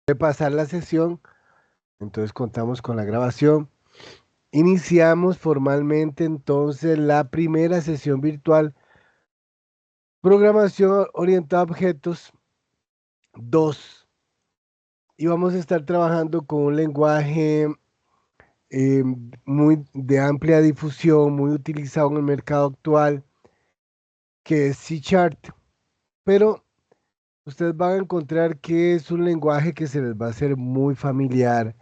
de pasar la sesión, entonces contamos con la grabación. Iniciamos formalmente entonces la primera sesión virtual, programación orientada a objetos 2. Y vamos a estar trabajando con un lenguaje muy de amplia difusión, muy utilizado en el mercado actual, que es C Sharp. Pero ustedes van a encontrar que es un lenguaje que se les va a hacer muy familiar,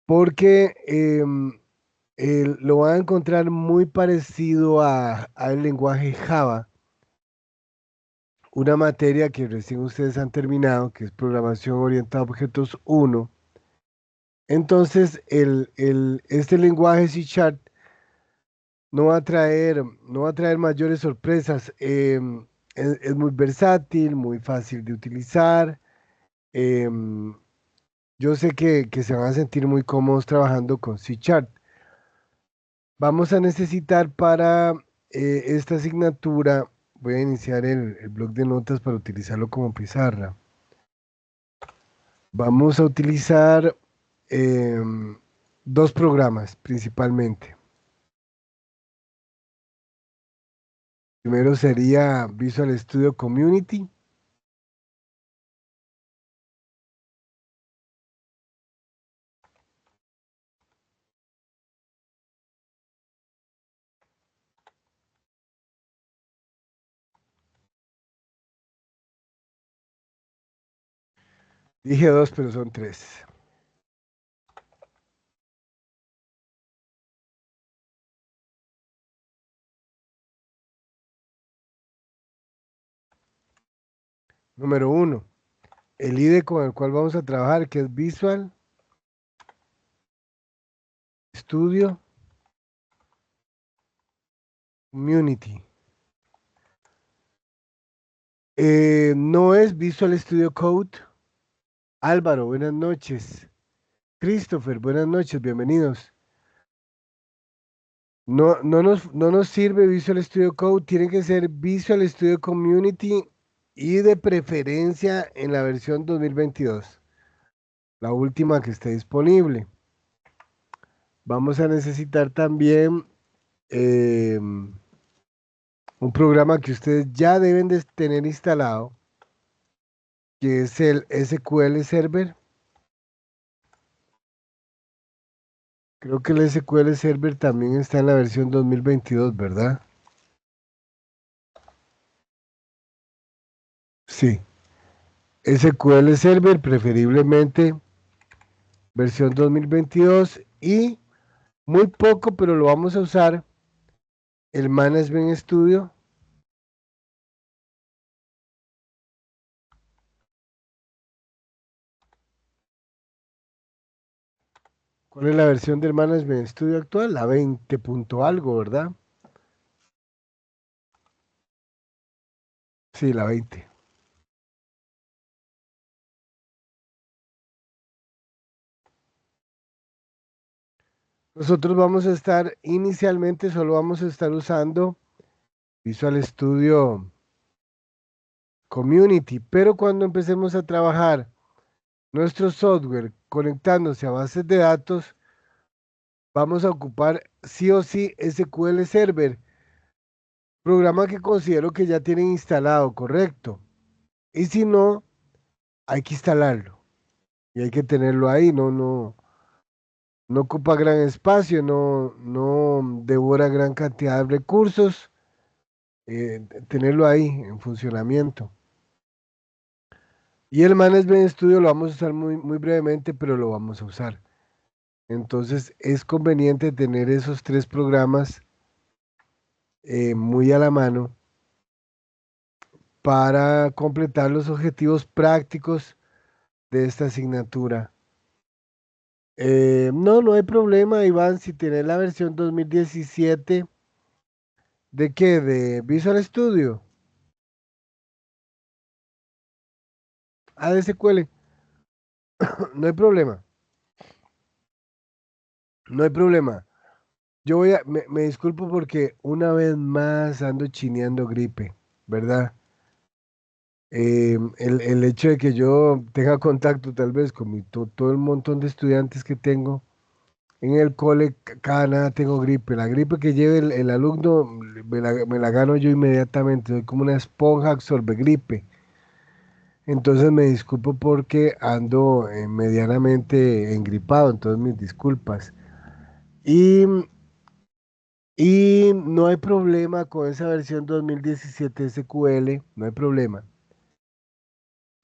porque lo van a encontrar muy parecido al lenguaje Java, una materia que recién ustedes han terminado, que es programación orientada a objetos 1. Entonces, este lenguaje C Sharp no va a traer mayores sorpresas. Es muy versátil, muy fácil de utilizar. em, yo sé que se van a sentir muy cómodos trabajando con C Sharp. Vamos a necesitar para esta asignatura, voy a iniciar el bloc de notas para utilizarlo como pizarra. Vamos a utilizar dos programas principalmente. Primero sería Visual Studio Community. Dije dos, pero son tres. Número uno, el IDE con el cual vamos a trabajar, que es Visual Studio Community. No es Visual Studio Code. Álvaro, buenas noches. Christopher, buenas noches, bienvenidos. No nos sirve Visual Studio Code, tiene que ser Visual Studio Community y de preferencia en la versión 2022, la última que esté disponible. Vamos a necesitar también un programa que ustedes ya deben de tener instalado, que es el SQL Server. Creo que el SQL Server también está en la versión 2022, ¿verdad? Sí. SQL Server, preferiblemente versión 2022 y muy poco, pero lo vamos a usar, el Management Studio. ¿Cuál es la versión del Management Studio actual? La 20 punto algo, ¿verdad? Sí, la 20. Nosotros vamos a estar, inicialmente solo vamos a estar usando Visual Studio Community, pero cuando empecemos a trabajar nuestro software conectándose a bases de datos, vamos a ocupar sí o sí SQL Server, programa que considero que ya tienen instalado, correcto. Y si no, hay que instalarlo y hay que tenerlo ahí, no ocupa gran espacio, no devora gran cantidad de recursos, tenerlo ahí en funcionamiento. Y el Management Studio lo vamos a usar muy, muy brevemente, pero lo vamos a usar. Entonces es conveniente tener esos tres programas muy a la mano para completar los objetivos prácticos de esta asignatura. No hay problema, Iván, si tenés la versión 2017, ¿de qué? ¿De Visual Studio? Ah, de SQL. No hay problema, no hay problema. Me disculpo porque una vez más ando chineando gripe, ¿verdad? El hecho de que yo tenga contacto tal vez con todo el montón de estudiantes que tengo en el cole, cada nada tengo gripe. La gripe que lleve el alumno me la gano yo inmediatamente. Soy como una esponja absorbe gripe. Entonces me disculpo porque ando medianamente engripado, entonces mis disculpas. Y, y no hay problema con esa versión 2017 SQL, no hay problema.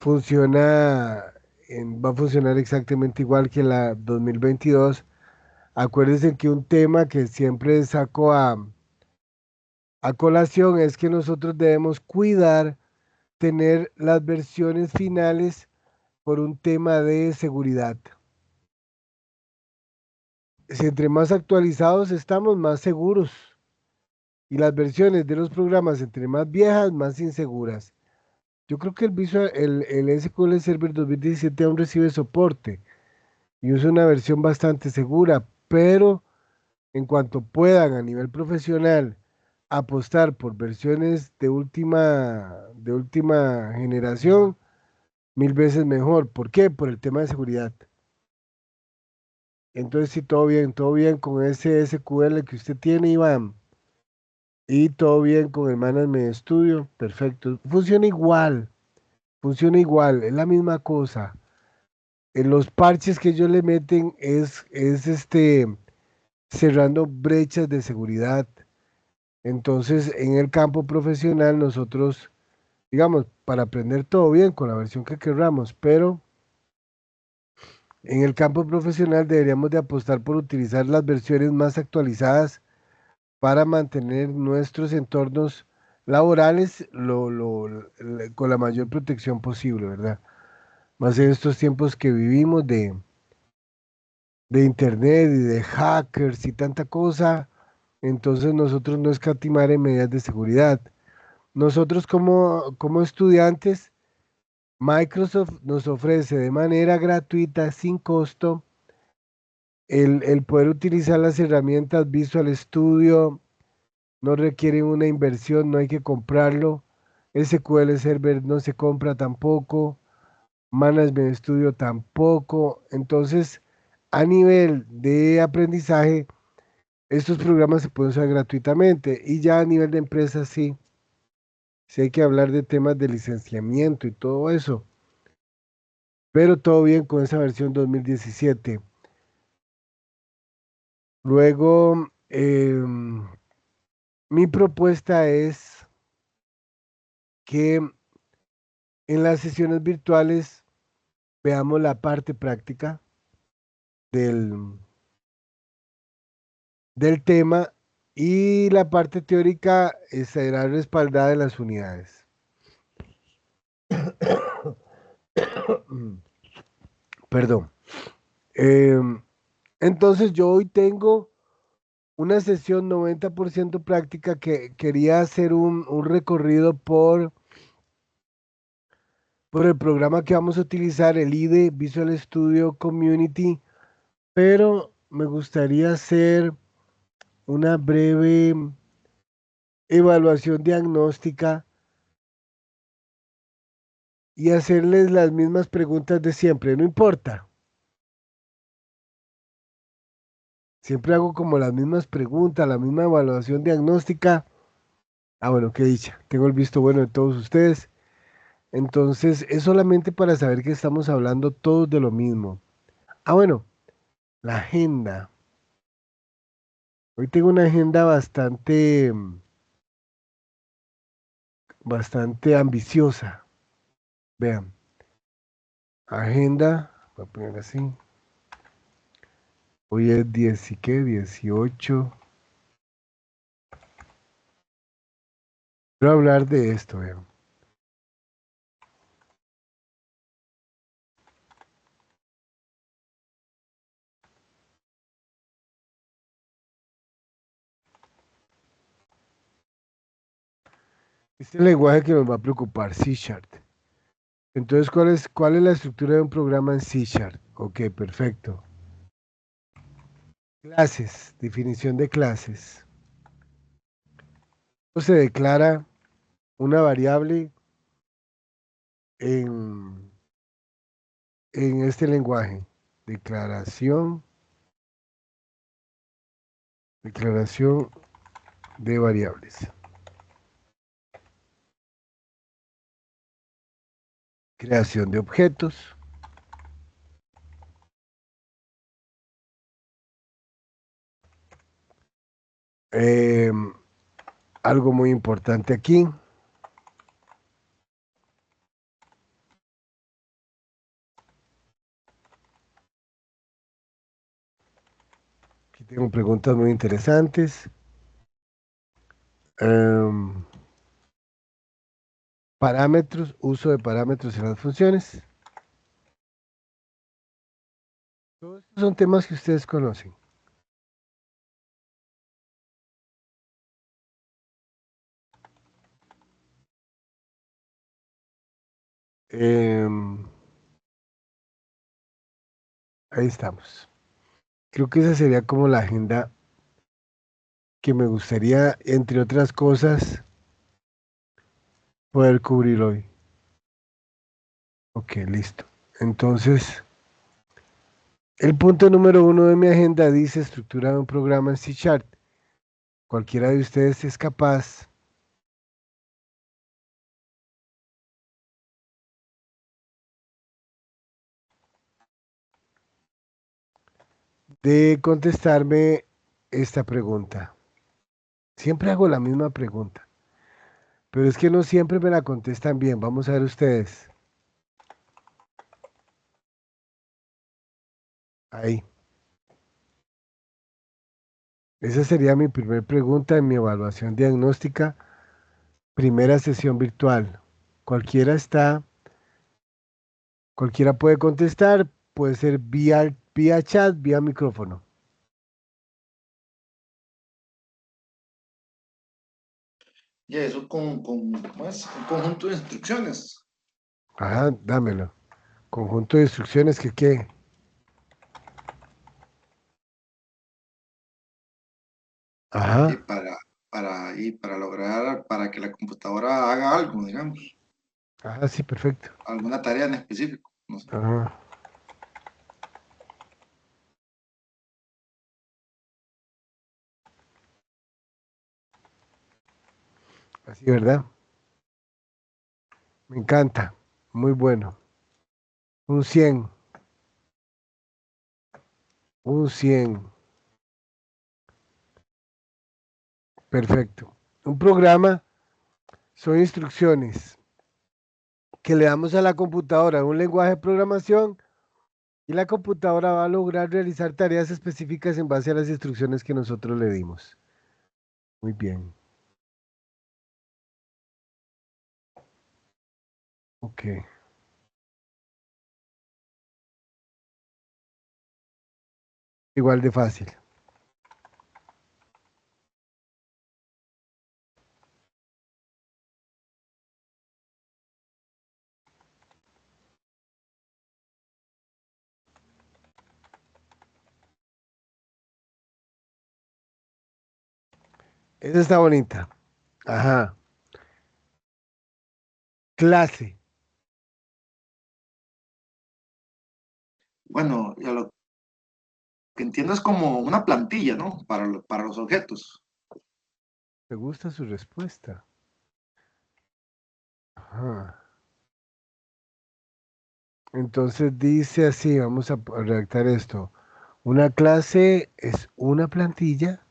Funciona, va a funcionar exactamente igual que la 2022. Acuérdense que un tema que siempre saco a colación es que nosotros debemos cuidar tener las versiones finales por un tema de seguridad. Si entre más actualizados estamos, más seguros. Y las versiones de los programas entre más viejas, más inseguras. Yo creo que el SQL Server 2017 aún recibe soporte y usa una versión bastante segura, pero en cuanto puedan a nivel profesional apostar por versiones de última generación, mil veces mejor. ¿Por qué? Por el tema de seguridad. Entonces, sí, todo bien con ese SQL que usted tiene, Iván. Y todo bien con el Management Studio. Perfecto. Funciona igual, es la misma cosa. En los parches que ellos le meten es cerrando brechas de seguridad. Entonces, en el campo profesional, nosotros, digamos, para aprender todo bien con la versión que querramos, pero en el campo profesional deberíamos de apostar por utilizar las versiones más actualizadas para mantener nuestros entornos laborales con la mayor protección posible, ¿verdad? Más en estos tiempos que vivimos de internet y de hackers y tanta cosa, entonces nosotros no escatimar en medidas de seguridad. Nosotros como estudiantes, Microsoft nos ofrece de manera gratuita, sin costo, el poder utilizar las herramientas Visual Studio. No requiere una inversión, no hay que comprarlo. SQL Server no se compra tampoco. Management Studio tampoco. Entonces, a nivel de aprendizaje, estos programas se pueden usar gratuitamente. Y ya a nivel de empresa, sí. Sí hay que hablar de temas de licenciamiento y todo eso. Pero todo bien con esa versión 2017. Luego, mi propuesta es que en las sesiones virtuales veamos la parte práctica del, del tema y la parte teórica será respaldada en las unidades. Perdón. Em, entonces yo hoy tengo una sesión 90% práctica que quería hacer un recorrido por el programa que vamos a utilizar, el IDE Visual Studio Community, pero me gustaría hacer una breve evaluación diagnóstica y hacerles las mismas preguntas de siempre, no importa. Siempre hago como las mismas preguntas, la misma evaluación diagnóstica. Ah, bueno, qué dicha. Tengo el visto bueno de todos ustedes. Entonces, es solamente para saber que estamos hablando todos de lo mismo. Ah, bueno, la agenda. Hoy tengo una agenda bastante ambiciosa. Vean, agenda, voy a poner así. Hoy es 10 y qué, 18. Quiero hablar de esto, vean. Este es el lenguaje que nos va a preocupar, C Sharp. Entonces, ¿cuál es la estructura de un programa en C Sharp? Ok, perfecto. Clases, definición de clases. Se declara una variable en, en este lenguaje. Declaración, declaración de variables. Creación de objetos. Em, Algo muy importante aquí. Aquí tengo preguntas muy interesantes. Em, Parámetros, uso de parámetros en las funciones. Todos estos son temas que ustedes conocen. Em, Ahí estamos. Creo que esa sería como la agenda que me gustaría, entre otras cosas, poder cubrir hoy. Ok, listo. Entonces, el punto número 1 de mi agenda dice estructura de un programa en C Sharp. Cualquiera de ustedes es capaz de contestarme esta pregunta. Siempre hago la misma pregunta, pero es que no siempre me la contestan bien. Vamos a ver ustedes. Ahí. Esa sería mi primer pregunta en mi evaluación diagnóstica, primera sesión virtual. Cualquiera está, cualquiera puede contestar, puede ser vía chat, vía micrófono. Y eso ¿cómo es? Un conjunto de instrucciones. Ajá, dámelo. Conjunto de instrucciones que qué. Y Ajá, para lograr, para que la computadora haga algo, digamos, ajá, sí, perfecto. alguna tarea en específico. No sé. Ajá, así, ¿verdad? Me encanta. Muy bueno. Un 100, un 100. Perfecto. Un programa son instrucciones que le damos a la computadora un lenguaje de programación y la computadora va a lograr realizar tareas específicas en base a las instrucciones que nosotros le dimos. Muy bien. Ok. Igual de fácil. Esa está bonita. Ajá. Clase. Bueno, y a lo que entiendo es como una plantilla, ¿no? Para los objetos. Me gusta su respuesta. Ajá. Entonces dice así, vamos a redactar esto. Una clase es una plantilla.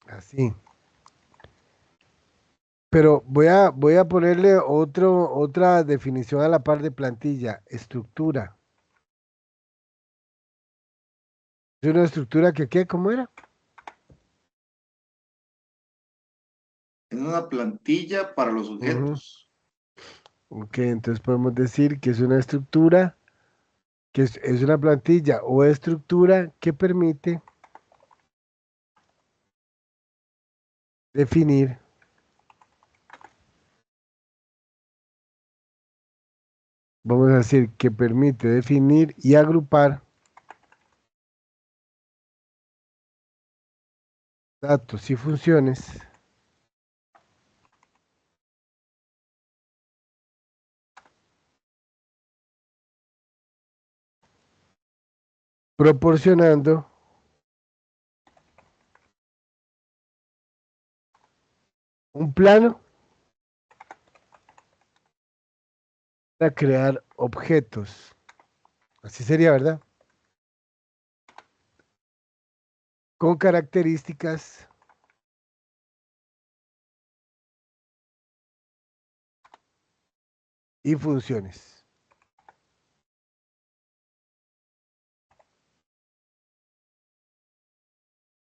Así. Pero voy a ponerle otra definición a la par de plantilla. Estructura. Es una estructura que, ¿qué? ¿Cómo era? Es una plantilla para los Ujú. objetos. Ok, entonces podemos decir que es una estructura, que es una plantilla o estructura que permite definir, vamos a decir, que permite definir y agrupar datos y funciones proporcionando un plano para crear objetos. Así sería, ¿verdad? Con características y funciones.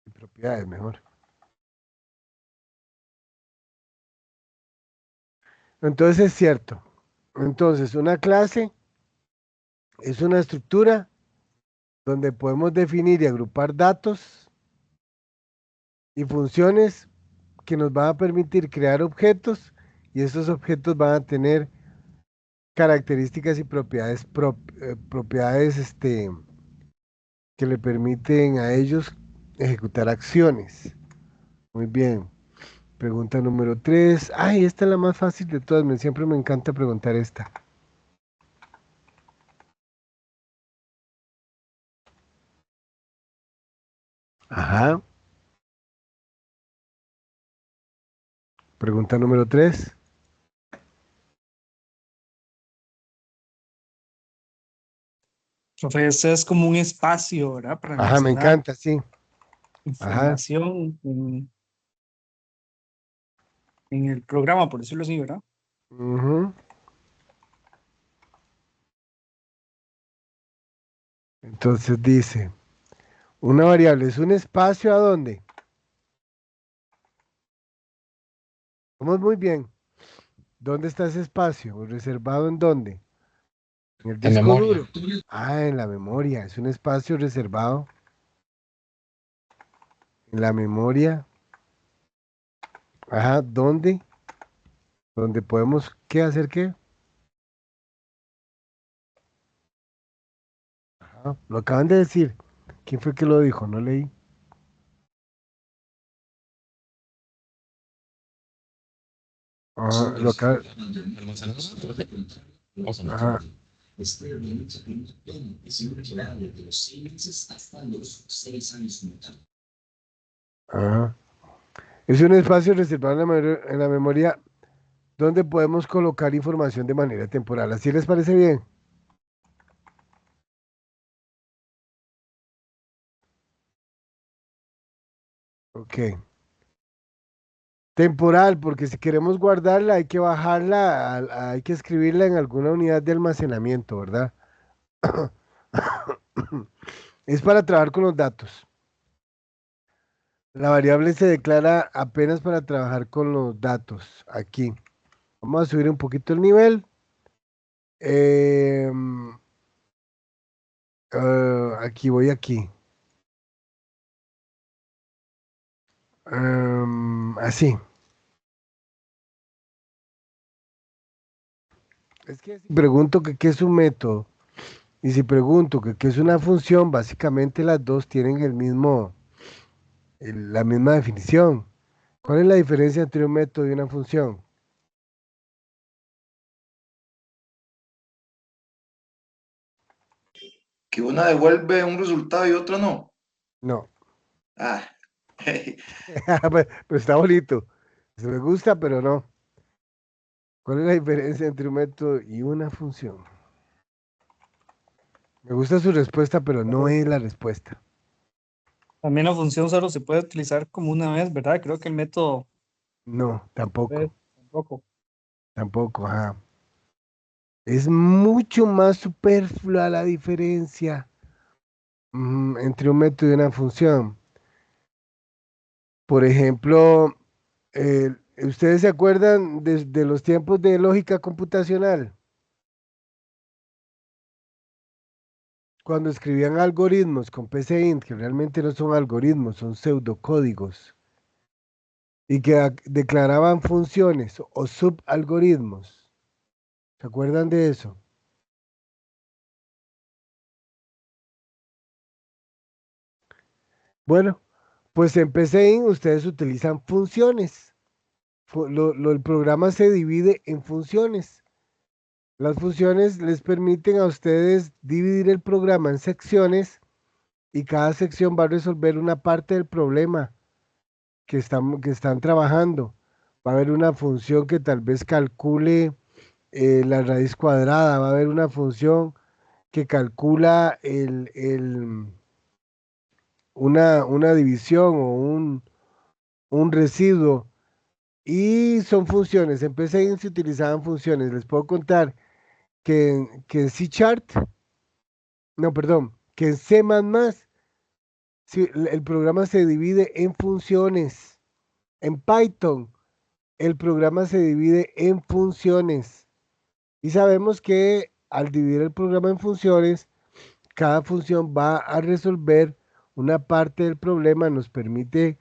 Y propiedades, mejor. Entonces es cierto. Entonces, una clase es una estructura donde podemos definir y agrupar datos y funciones que nos van a permitir crear objetos y esos objetos van a tener características y propiedades, propiedades que le permiten a ellos ejecutar acciones. Muy bien. Pregunta número 3. Ay, esta es la más fácil de todas. Siempre me encanta preguntar esta. Ajá. Pregunta número 3. Profe, este es como un espacio, ¿verdad? Para Ajá, me almacenar encanta, sí. Ajá. información en el programa, por decirlo así, ¿verdad? Ujú. Entonces dice, una variable es un espacio ¿a dónde? Vamos muy bien. ¿Dónde está ese espacio? ¿Reservado en dónde? En el En disco memoria. duro. Ah, en la memoria. Es un espacio reservado en la memoria. Ajá, ¿dónde? ¿Dónde podemos qué hacer qué? Ajá, lo acaban de decir. ¿Quién fue que lo dijo? No leí. Ajá, lo acaba. Almacenado. Vamos a Ajá, meterlo. ajá. Es un espacio reservado en la memoria donde podemos colocar información de manera temporal. ¿Así les parece bien? Ok. Temporal, porque si queremos guardarla hay que bajarla, hay que escribirla en alguna unidad de almacenamiento, ¿verdad? Es para trabajar con los datos. La variable se declara apenas para trabajar con los datos. Aquí. Vamos a subir un poquito el nivel. Em, aquí voy aquí. Así. Es que si pregunto que qué es un método y si pregunto que qué es una función, básicamente las dos tienen el mismo, la misma definición. ¿Cuál es la diferencia entre un método y una función? Que una devuelve un resultado y otra no. No. Ah, Pero está bonito. Se me gusta, pero no. ¿Cuál es la diferencia entre un método y una función? Me gusta su respuesta, pero no es la respuesta. También la función solo se puede utilizar como una vez, ¿verdad? Creo que el método No, tampoco. tampoco. Tampoco, ajá. Es mucho más superflua la diferencia entre un método y una función. Por ejemplo, ¿ustedes se acuerdan de los tiempos de lógica computacional? Cuando escribían algoritmos con PCInt, que realmente no son algoritmos, son pseudocódigos, y que declaraban funciones o subalgoritmos. ¿Se acuerdan de eso? Bueno, pues en PCInt ustedes utilizan funciones. El programa se divide en funciones. Las funciones les permiten a ustedes dividir el programa en secciones y cada sección va a resolver una parte del problema que están trabajando. Va a haber una función que tal vez calcule la raíz cuadrada, va a haber una función que calcula una división o un residuo. Y son funciones. En PCIN se utilizaban funciones. Les puedo contar que en C Chart, no, perdón, que en C++, sí, el programa se divide en funciones. En Python, el programa se divide en funciones. Y sabemos que al dividir el programa en funciones, cada función va a resolver una parte del problema, nos permite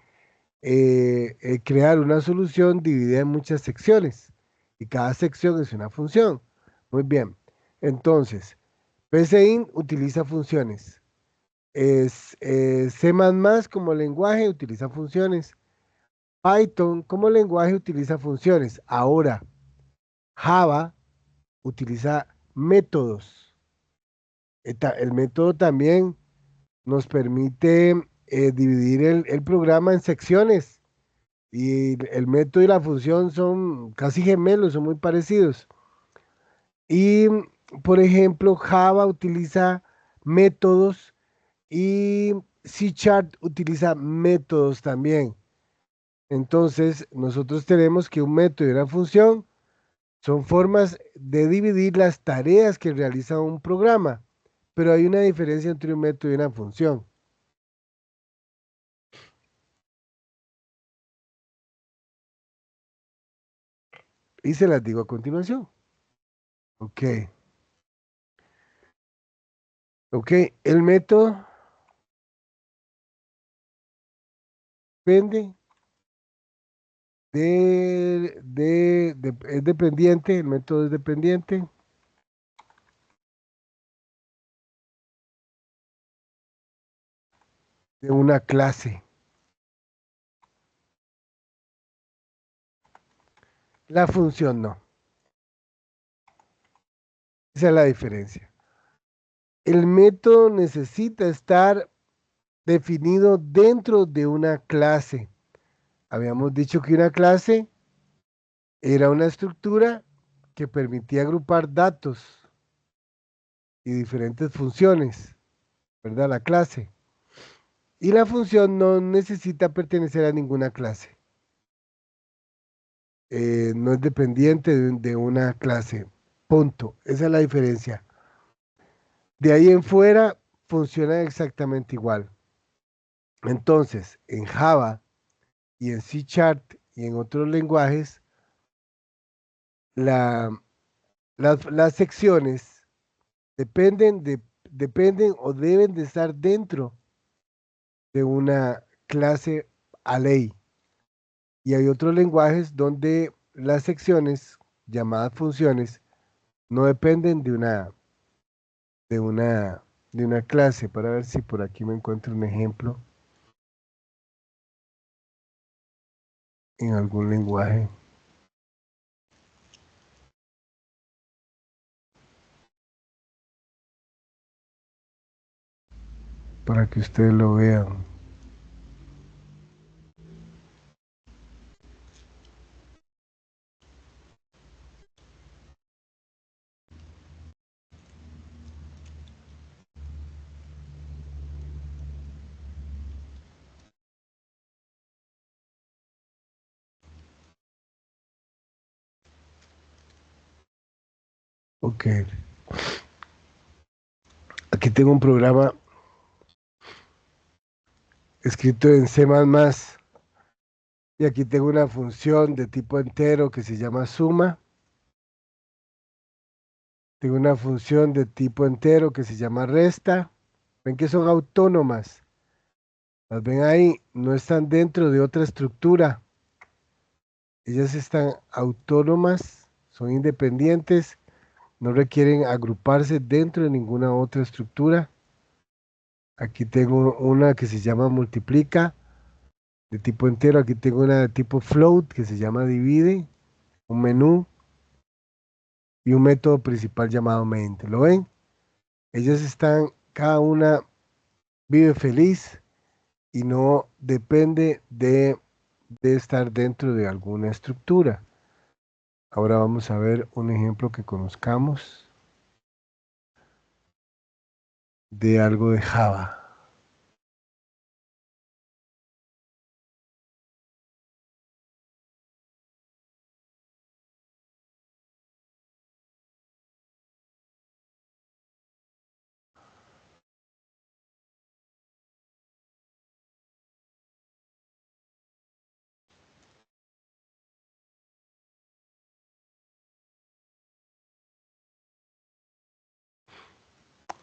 crear una solución dividida en muchas secciones. Y cada sección es una función. Muy bien. Entonces, PCIN utiliza funciones. C++ como lenguaje utiliza funciones. Python como lenguaje utiliza funciones. Ahora, Java utiliza métodos. El método también nos permite dividir el programa en secciones. Y el método y la función son casi gemelos, son muy parecidos. Y, por ejemplo, Java utiliza métodos y C Chart utiliza métodos también. Entonces, nosotros tenemos que un método y una función son formas de dividir las tareas que realiza un programa, pero hay una diferencia entre un método y una función. Y se las digo a continuación. Ok. Ok, el método depende es dependiente, el método es dependiente de una clase. La función no. Esa es la diferencia. El método necesita estar definido dentro de una clase. Habíamos dicho que una clase era una estructura que permitía agrupar datos y diferentes funciones, ¿verdad? La clase. Y la función no necesita pertenecer a ninguna clase. No es dependiente de una clase. Punto. Esa es la diferencia. De ahí en fuera funciona exactamente igual. Entonces, en Java y en C Sharp y en otros lenguajes, la- las secciones dependen o deben de estar dentro de una clase a ley. Y hay otros lenguajes donde las secciones, llamadas funciones, no dependen de una, de una clase. Para ver si por aquí me encuentro un ejemplo en algún lenguaje. Para que ustedes lo vean. Ok. Aquí tengo un programa escrito en C++ y aquí tengo una función de tipo entero que se llama suma. Tengo una función de tipo entero que se llama resta. Ven que son autónomas. Las ven ahí, no están dentro de otra estructura. Ellas están autónomas, son independientes, no requieren agruparse dentro de ninguna otra estructura. Aquí tengo una que se llama multiplica, de tipo entero. Aquí tengo una de tipo float, que se llama divide, un menú y un método principal llamado main. ¿Lo ven? Ellas están cada una vive feliz y no depende de estar dentro de alguna estructura. Ahora vamos a ver un ejemplo que conozcamos de algo de Java.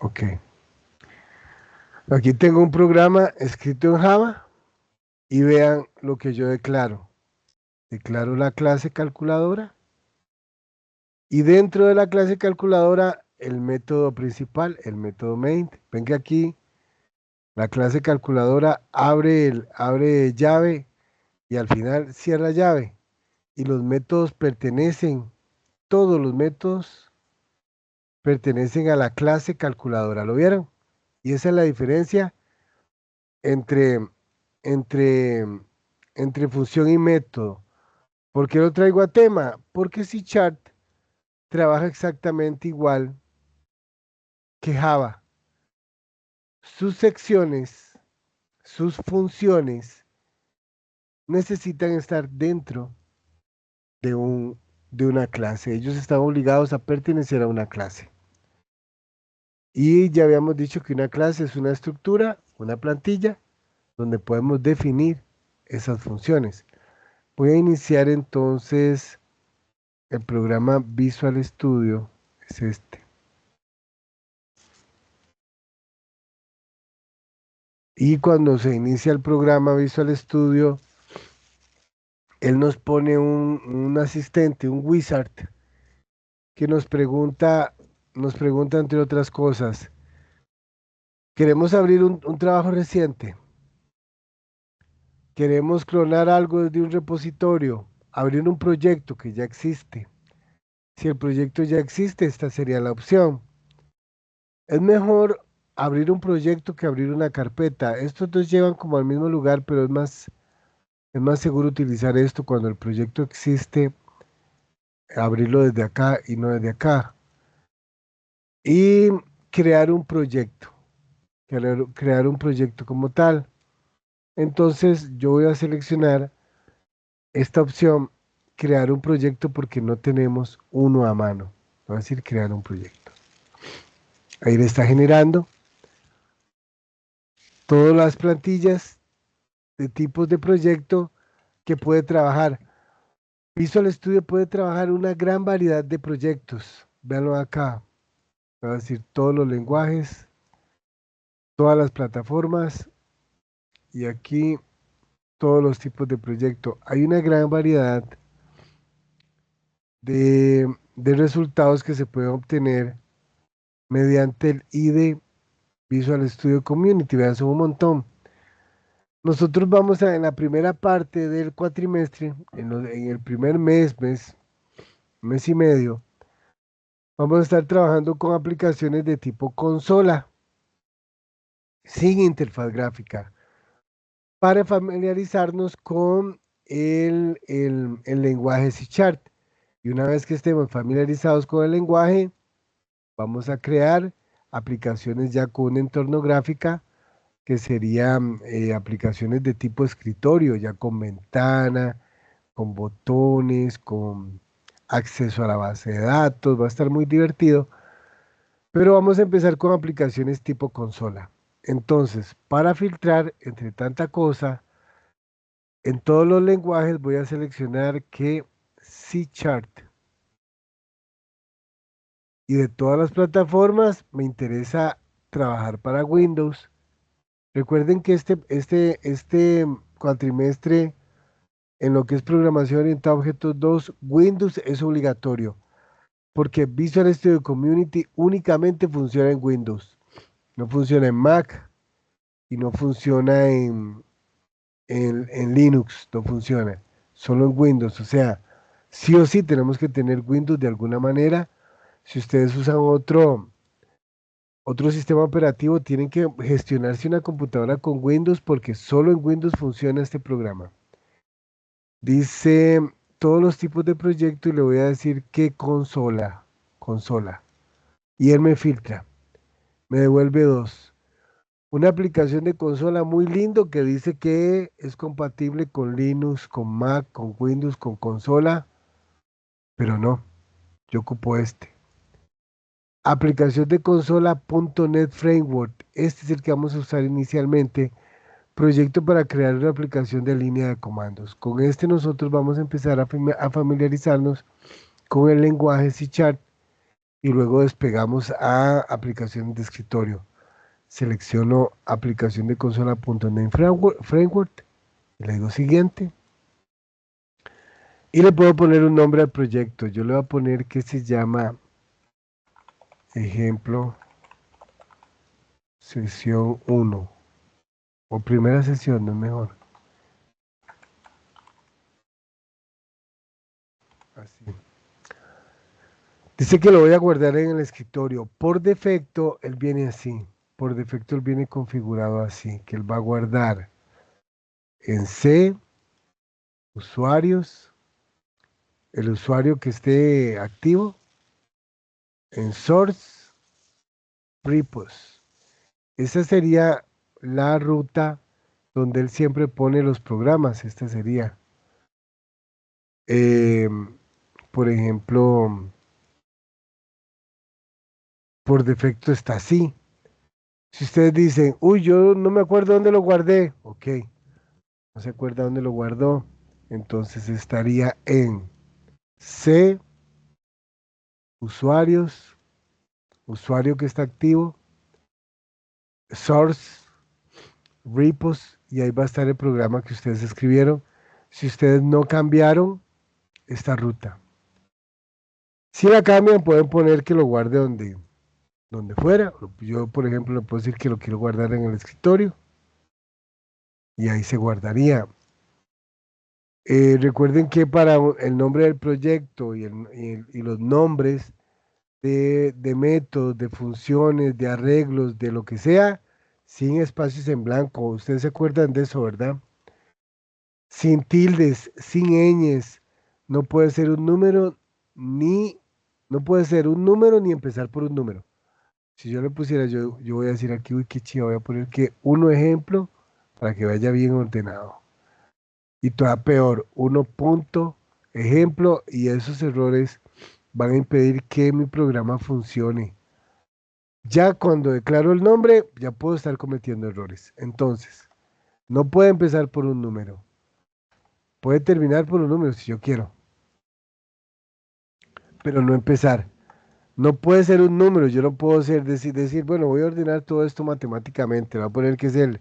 Ok. Aquí tengo un programa escrito en Java y vean lo que yo declaro. Declaro la clase calculadora y dentro de la clase calculadora el método principal, el método main. Ven que aquí la clase calculadora abre llave y al final cierra llave. Y los métodos pertenecen, todos los métodos pertenecen a la clase calculadora. ¿Lo vieron? Y esa es la diferencia entre, entre, entre función y método. ¿Por qué lo traigo a tema? Porque C# trabaja exactamente igual que Java. Sus secciones, sus funciones necesitan estar dentro de de una clase. Ellos están obligados a pertenecer a una clase. Y ya habíamos dicho que una clase es una estructura, una plantilla, donde podemos definir esas funciones. Voy a iniciar entonces el programa Visual Studio, es este. Y cuando se inicia el programa Visual Studio, él nos pone un asistente, un wizard, que nos pregunta entre otras cosas. Queremos abrir un trabajo reciente. Queremos clonar algo desde un repositorio, abrir un proyecto que ya existe. Si el proyecto ya existe, esta sería la opción. Es mejor abrir un proyecto que abrir una carpeta. Estos dos llevan como al mismo lugar, pero es más seguro utilizar esto cuando el proyecto existe, abrirlo desde acá y no desde acá. Y crear un proyecto, crear un proyecto como tal. Entonces yo voy a seleccionar esta opción, crear un proyecto porque no tenemos uno a mano. Voy a decir crear un proyecto. Ahí le está generando todas las plantillas de tipos de proyecto que puede trabajar. Visual Studio puede trabajar una gran variedad de proyectos. Véanlo acá. Voy a decir todos los lenguajes, todas las plataformas y aquí todos los tipos de proyecto. Hay una gran variedad de resultados que se pueden obtener mediante el IDE Visual Studio Community. Vean, son un montón. Nosotros vamos en la primera parte del cuatrimestre, en el primer mes y medio, vamos a estar trabajando con aplicaciones de tipo consola, sin interfaz gráfica, para familiarizarnos con el lenguaje C#. Y una vez que estemos familiarizados con el lenguaje, vamos a crear aplicaciones ya con un entorno gráfica que serían aplicaciones de tipo escritorio, ya con ventana, con botones, con acceso a la base de datos, va a estar muy divertido, pero vamos a empezar con aplicaciones tipo consola. Entonces, para filtrar entre tanta cosa, en todos los lenguajes voy a seleccionar que C#. Y de todas las plataformas me interesa trabajar para Windows. Recuerden que este cuatrimestre en lo que es programación orientada a objetos 2, Windows es obligatorio, porque Visual Studio Community únicamente funciona en Windows, no funciona en Mac y no funciona en Linux, no funciona, solo en Windows, o sea, sí o sí tenemos que tener Windows de alguna manera. Si ustedes usan Otro sistema operativo tiene que gestionarse una computadora con Windows porque solo en Windows funciona este programa. Dice todos los tipos de proyecto y le voy a decir qué consola. Y él me filtra, me devuelve dos. Una aplicación de consola muy lindo que dice que es compatible con Linux, con Mac, con Windows, con consola, pero no, yo ocupo este. Aplicación de consola.NET Framework. Este es el que vamos a usar inicialmente. Proyecto para crear una aplicación de línea de comandos. Con este nosotros vamos a empezar a familiarizarnos con el lenguaje C# y luego despegamos a aplicaciones de escritorio. Selecciono aplicación de consola.NET Framework y le digo siguiente. Y le puedo poner un nombre al proyecto. Yo le voy a poner que se llama ejemplo sesión 1 o primera sesión, no es mejor. Así. Dice que lo voy a guardar en el escritorio. Por defecto, él viene así. Por defecto, él viene configurado así, que él va a guardar en C, usuarios, el usuario que esté activo, en source, repos. Esa sería la ruta donde él siempre pone los programas. Esta sería, eh, por ejemplo, por defecto está así. Si ustedes dicen, uy, yo no me acuerdo dónde lo guardé, ok, no se acuerda dónde lo guardó, entonces estaría en C, usuarios, usuario que está activo, source, repos, y ahí va a estar el programa que ustedes escribieron. Si ustedes no cambiaron esta ruta. Si la cambian, pueden poner que lo guarde donde fuera. Yo, por ejemplo, le puedo decir que lo quiero guardar en el escritorio y ahí se guardaría. Recuerden que para el nombre del proyecto y los nombres de métodos, de funciones, de arreglos, de lo que sea, sin espacios en blanco. Ustedes se acuerdan de eso, ¿verdad? Sin tildes, sin ñes. No puede ser un número ni, no puede ser un número ni empezar por un número. Si yo le pusiera, yo voy a decir aquí, uy, qué chido, voy a poner que uno ejemplo para que vaya bien ordenado. Y todavía peor, uno punto ejemplo, y esos errores van a impedir que mi programa funcione. Ya cuando declaro el nombre, ya puedo estar cometiendo errores. Entonces, no puede empezar por un número. Puede terminar por un número si yo quiero, pero no empezar. No puede ser un número, yo no puedo decir, bueno, voy a ordenar todo esto matemáticamente. Voy a poner que es el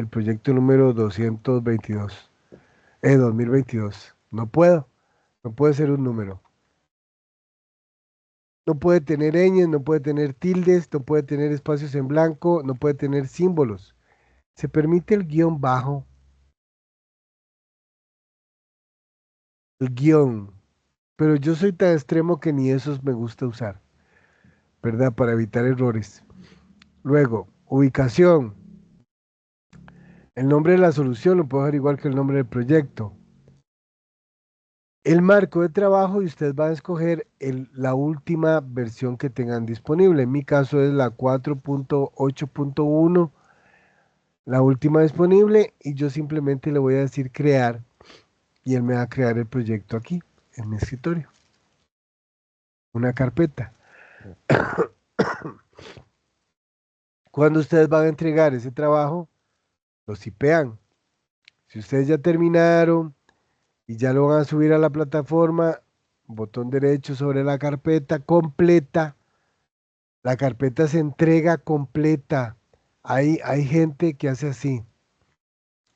proyecto número 222, 2022. No puedo, no puede ser un número. No puede tener ñes, no puede tener tildes, no puede tener espacios en blanco, no puede tener símbolos. Se permite el guión bajo, el guión, pero yo soy tan extremo que ni esos me gusta usar, ¿verdad? Para evitar errores. Luego, ubicación. El nombre de la solución lo puedo dejar igual que el nombre del proyecto. El marco de trabajo y usted va a escoger la última versión que tengan disponible. En mi caso es la 4.8.1, la última disponible, y yo simplemente le voy a decir crear y él me va a crear el proyecto aquí en mi escritorio. Una carpeta. Cuando ustedes van a entregar ese trabajo, lo cipean. Si ustedes ya terminaron y ya lo van a subir a la plataforma, botón derecho sobre la carpeta completa. La carpeta se entrega completa. Hay gente que hace así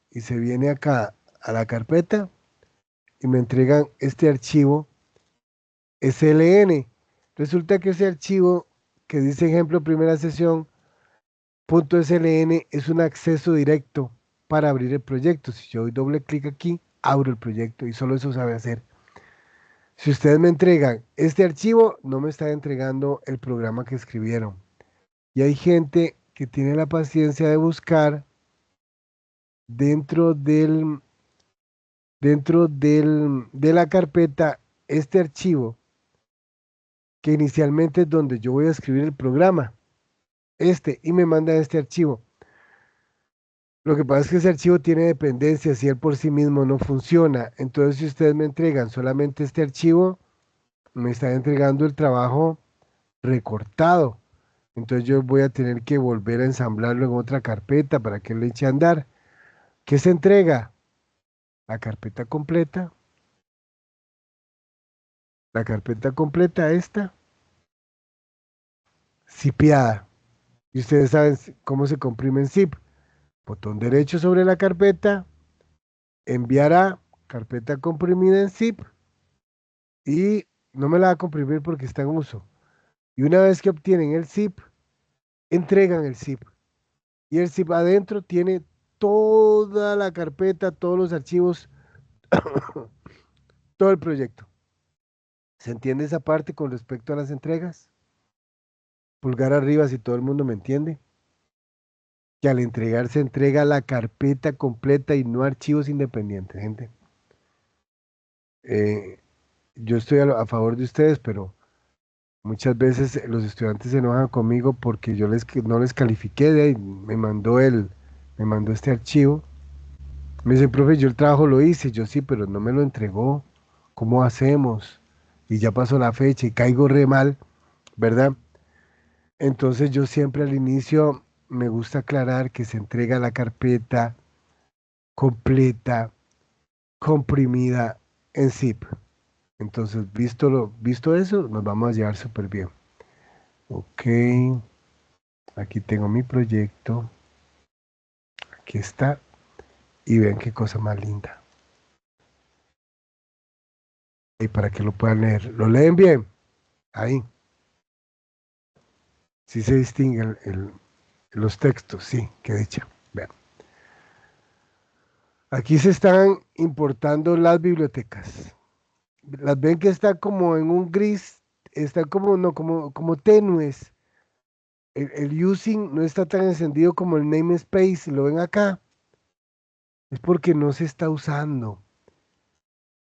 y se viene acá a la carpeta y me entregan este archivo SLN. Resulta que ese archivo que dice ejemplo primera sesión .sln es un acceso directo para abrir el proyecto. Si yo doy doble clic aquí, abro el proyecto y solo eso sabe hacer. Si ustedes me entregan este archivo, no me está entregando el programa que escribieron. Y hay gente que tiene la paciencia de buscar dentro de la carpeta este archivo que inicialmente es donde yo voy a escribir el programa, y me manda este archivo. Lo que pasa es que ese archivo tiene dependencias y él por sí mismo no funciona. Entonces, si ustedes me entregan solamente este archivo, me están entregando el trabajo recortado. Entonces yo voy a tener que volver a ensamblarlo en otra carpeta para que le eche a andar. ¿Qué se entrega? La carpeta completa. La carpeta completa esta, zipeada. Y ustedes saben cómo se comprime en zip. Botón derecho sobre la carpeta, enviar a carpeta comprimida en zip y no me la va a comprimir porque está en uso. Y una vez que obtienen el zip, entregan el zip. Y el zip adentro tiene toda la carpeta, todos los archivos, todo el proyecto. ¿Se entiende esa parte con respecto a las entregas? Pulgar arriba si todo el mundo me entiende. Que al entregar se entrega la carpeta completa y no archivos independientes, gente. Yo estoy a favor de ustedes, pero muchas veces los estudiantes se enojan conmigo porque no les califiqué de ahí, me mandó este archivo. Me dice, profe, yo el trabajo lo hice, yo sí, pero no me lo entregó. ¿Cómo hacemos? Y ya pasó la fecha y caigo re mal, ¿verdad? Entonces yo siempre al inicio me gusta aclarar que se entrega la carpeta completa, comprimida en zip. Entonces, visto eso, nos vamos a llevar súper bien. Ok, aquí tengo mi proyecto. Aquí está. Y vean qué cosa más linda. Y para que lo puedan leer. ¿Lo leen bien? Ahí. Sí se distinguen los textos. Sí, qué dicha. Vean. Aquí se están importando las bibliotecas. Las ven que está como en un gris. Está como, no, como tenues. El using no está tan encendido como el namespace. ¿Lo ven acá? Es porque no se está usando.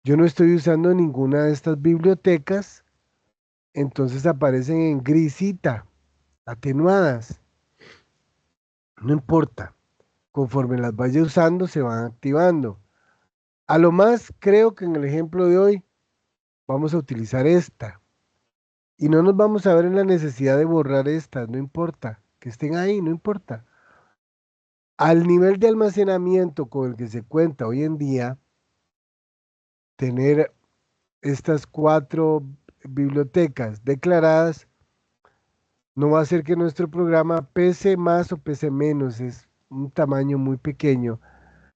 Yo no estoy usando ninguna de estas bibliotecas, entonces aparecen en grisita, atenuadas. No importa, conforme las vaya usando se van activando. A lo más creo que en el ejemplo de hoy vamos a utilizar esta y no nos vamos a ver en la necesidad de borrar estas, no importa, que estén ahí, no importa. Al nivel de almacenamiento con el que se cuenta hoy en día, tener estas 4 bibliotecas declaradas no va a hacer que nuestro programa pese más o pese menos, es un tamaño muy pequeño.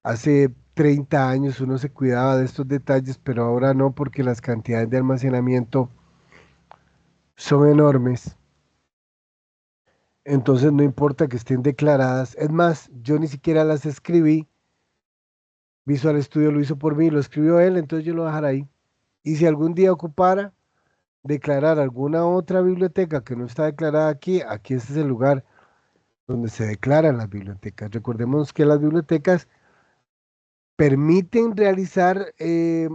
Hace 30 años uno se cuidaba de estos detalles, pero ahora no porque las cantidades de almacenamiento son enormes. Entonces no importa que estén declaradas. Es más, yo ni siquiera las escribí. Visual Studio lo hizo por mí, lo escribió él, entonces yo lo voy a dejar ahí. Y si algún día ocupara declarar alguna otra biblioteca que no está declarada aquí, aquí este es el lugar donde se declaran las bibliotecas. Recordemos que las bibliotecas permiten realizar que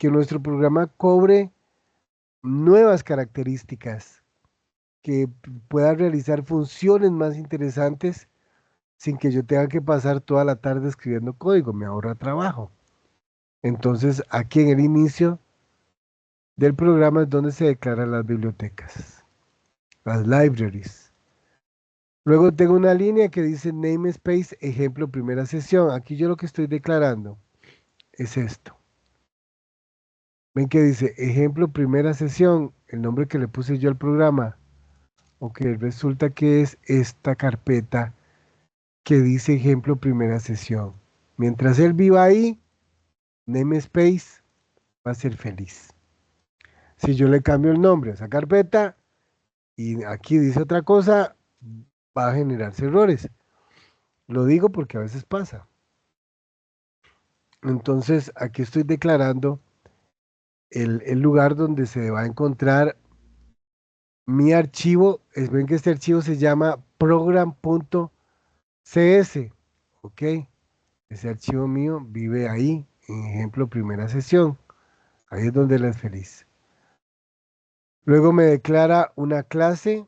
nuestro programa cobre nuevas características, que pueda realizar funciones más interesantes sin que yo tenga que pasar toda la tarde escribiendo código, me ahorra trabajo. Entonces, aquí en el inicio del programa es donde se declaran las bibliotecas, las libraries. Luego tengo una línea que dice namespace, ejemplo, primera sesión. Aquí yo lo que estoy declarando es esto. Ven que dice ejemplo, primera sesión, el nombre que le puse yo al programa. Ok, resulta que es esta carpeta que dice ejemplo, primera sesión. Mientras él viva ahí, namespace va a ser feliz. Si yo le cambio el nombre a esa carpeta y aquí dice otra cosa, va a generarse errores. Lo digo porque a veces pasa. Entonces, aquí estoy declarando el lugar donde se va a encontrar mi archivo, ven que este archivo se llama program.cs, ¿ok? Ese archivo mío vive ahí, en ejemplo, primera sesión. Ahí es donde él es feliz. Luego me declara una clase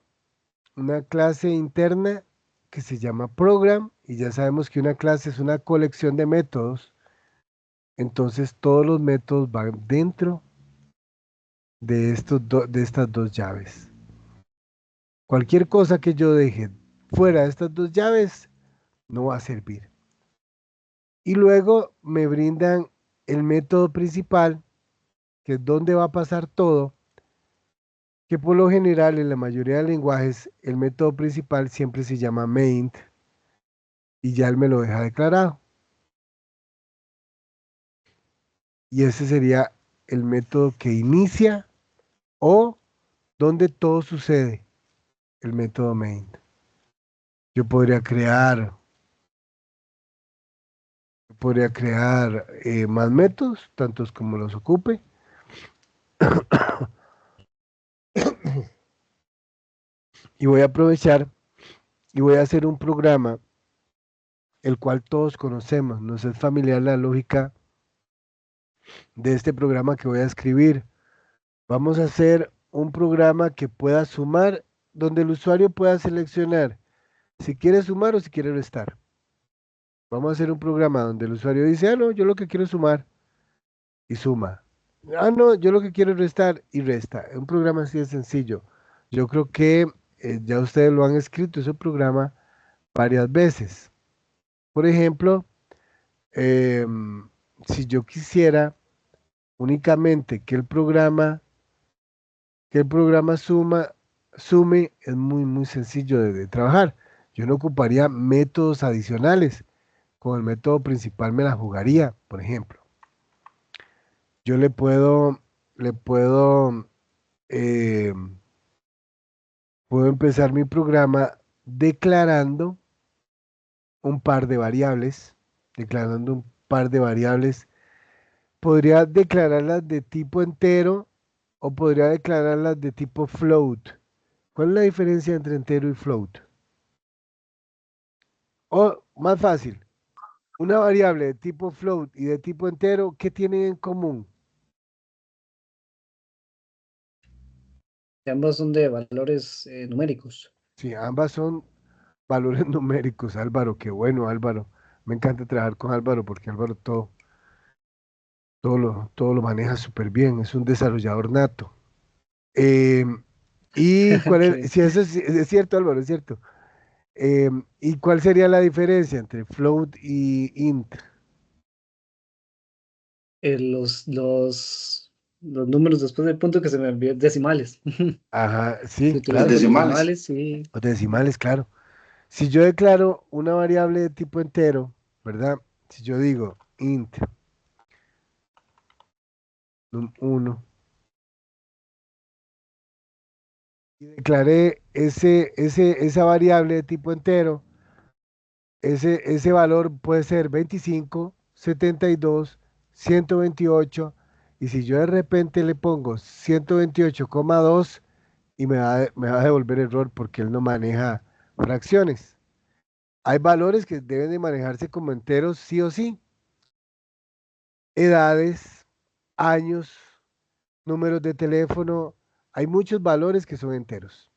interna que se llama program, y ya sabemos que una clase es una colección de métodos. Entonces todos los métodos van dentro de de estas dos llaves. Cualquier cosa que yo deje fuera de estas dos llaves no va a servir. Y luego me brindan el método principal, que es donde va a pasar todo, que por lo general en la mayoría de lenguajes el método principal siempre se llama main y ya él me lo deja declarado. Y ese sería el método que inicia o donde todo sucede, el método main. Yo podría crear más métodos, tantos como los ocupe. Y voy a aprovechar y voy a hacer un programa el cual todos conocemos. Nos es familiar la lógica de este programa que voy a escribir. Vamos a hacer un programa que pueda sumar, donde el usuario pueda seleccionar si quiere sumar o si quiere restar. Vamos a hacer un programa donde el usuario dice, ah, no, yo lo que quiero es sumar y suma. Ah, no, yo lo que quiero es restar y resta. Es un programa así de sencillo. Yo creo que ya ustedes lo han escrito, ese programa, varias veces. Por ejemplo, si yo quisiera únicamente que el programa sume, es muy, muy sencillo de trabajar. Yo no ocuparía métodos adicionales. Con el método principal me la jugaría, por ejemplo. Yo eh, puedo empezar mi programa declarando un par de variables, declarando un par de variables. Podría declararlas de tipo entero o podría declararlas de tipo float. ¿Cuál es la diferencia entre entero y float? O más fácil, una variable de tipo float y de tipo entero, ¿qué tienen en común? Ambos son de valores numéricos. Sí, ambas son valores numéricos, Álvaro. Qué bueno, Álvaro. Me encanta trabajar con Álvaro porque Álvaro todo lo maneja súper bien. Es un desarrollador nato. Eh, ¿Y cuál es? Ok. Si eso es cierto, Álvaro, es cierto. ¿Y cuál sería la diferencia entre float y int? Los números después del punto que se me envió decimales. Ajá, Se sí, Los utilizan claro, los decimales. decimales y los decimales, claro. Si yo declaro una variable de tipo entero, ¿verdad? Si yo digo int num1 y declaré esa variable de tipo entero, ese valor puede ser 25, 72, 128, y si yo de repente le pongo 128,2 y me va a devolver error porque él no maneja fracciones. Hay valores que deben de manejarse como enteros sí o sí. Edades, años, números de teléfono, hay muchos valores que son enteros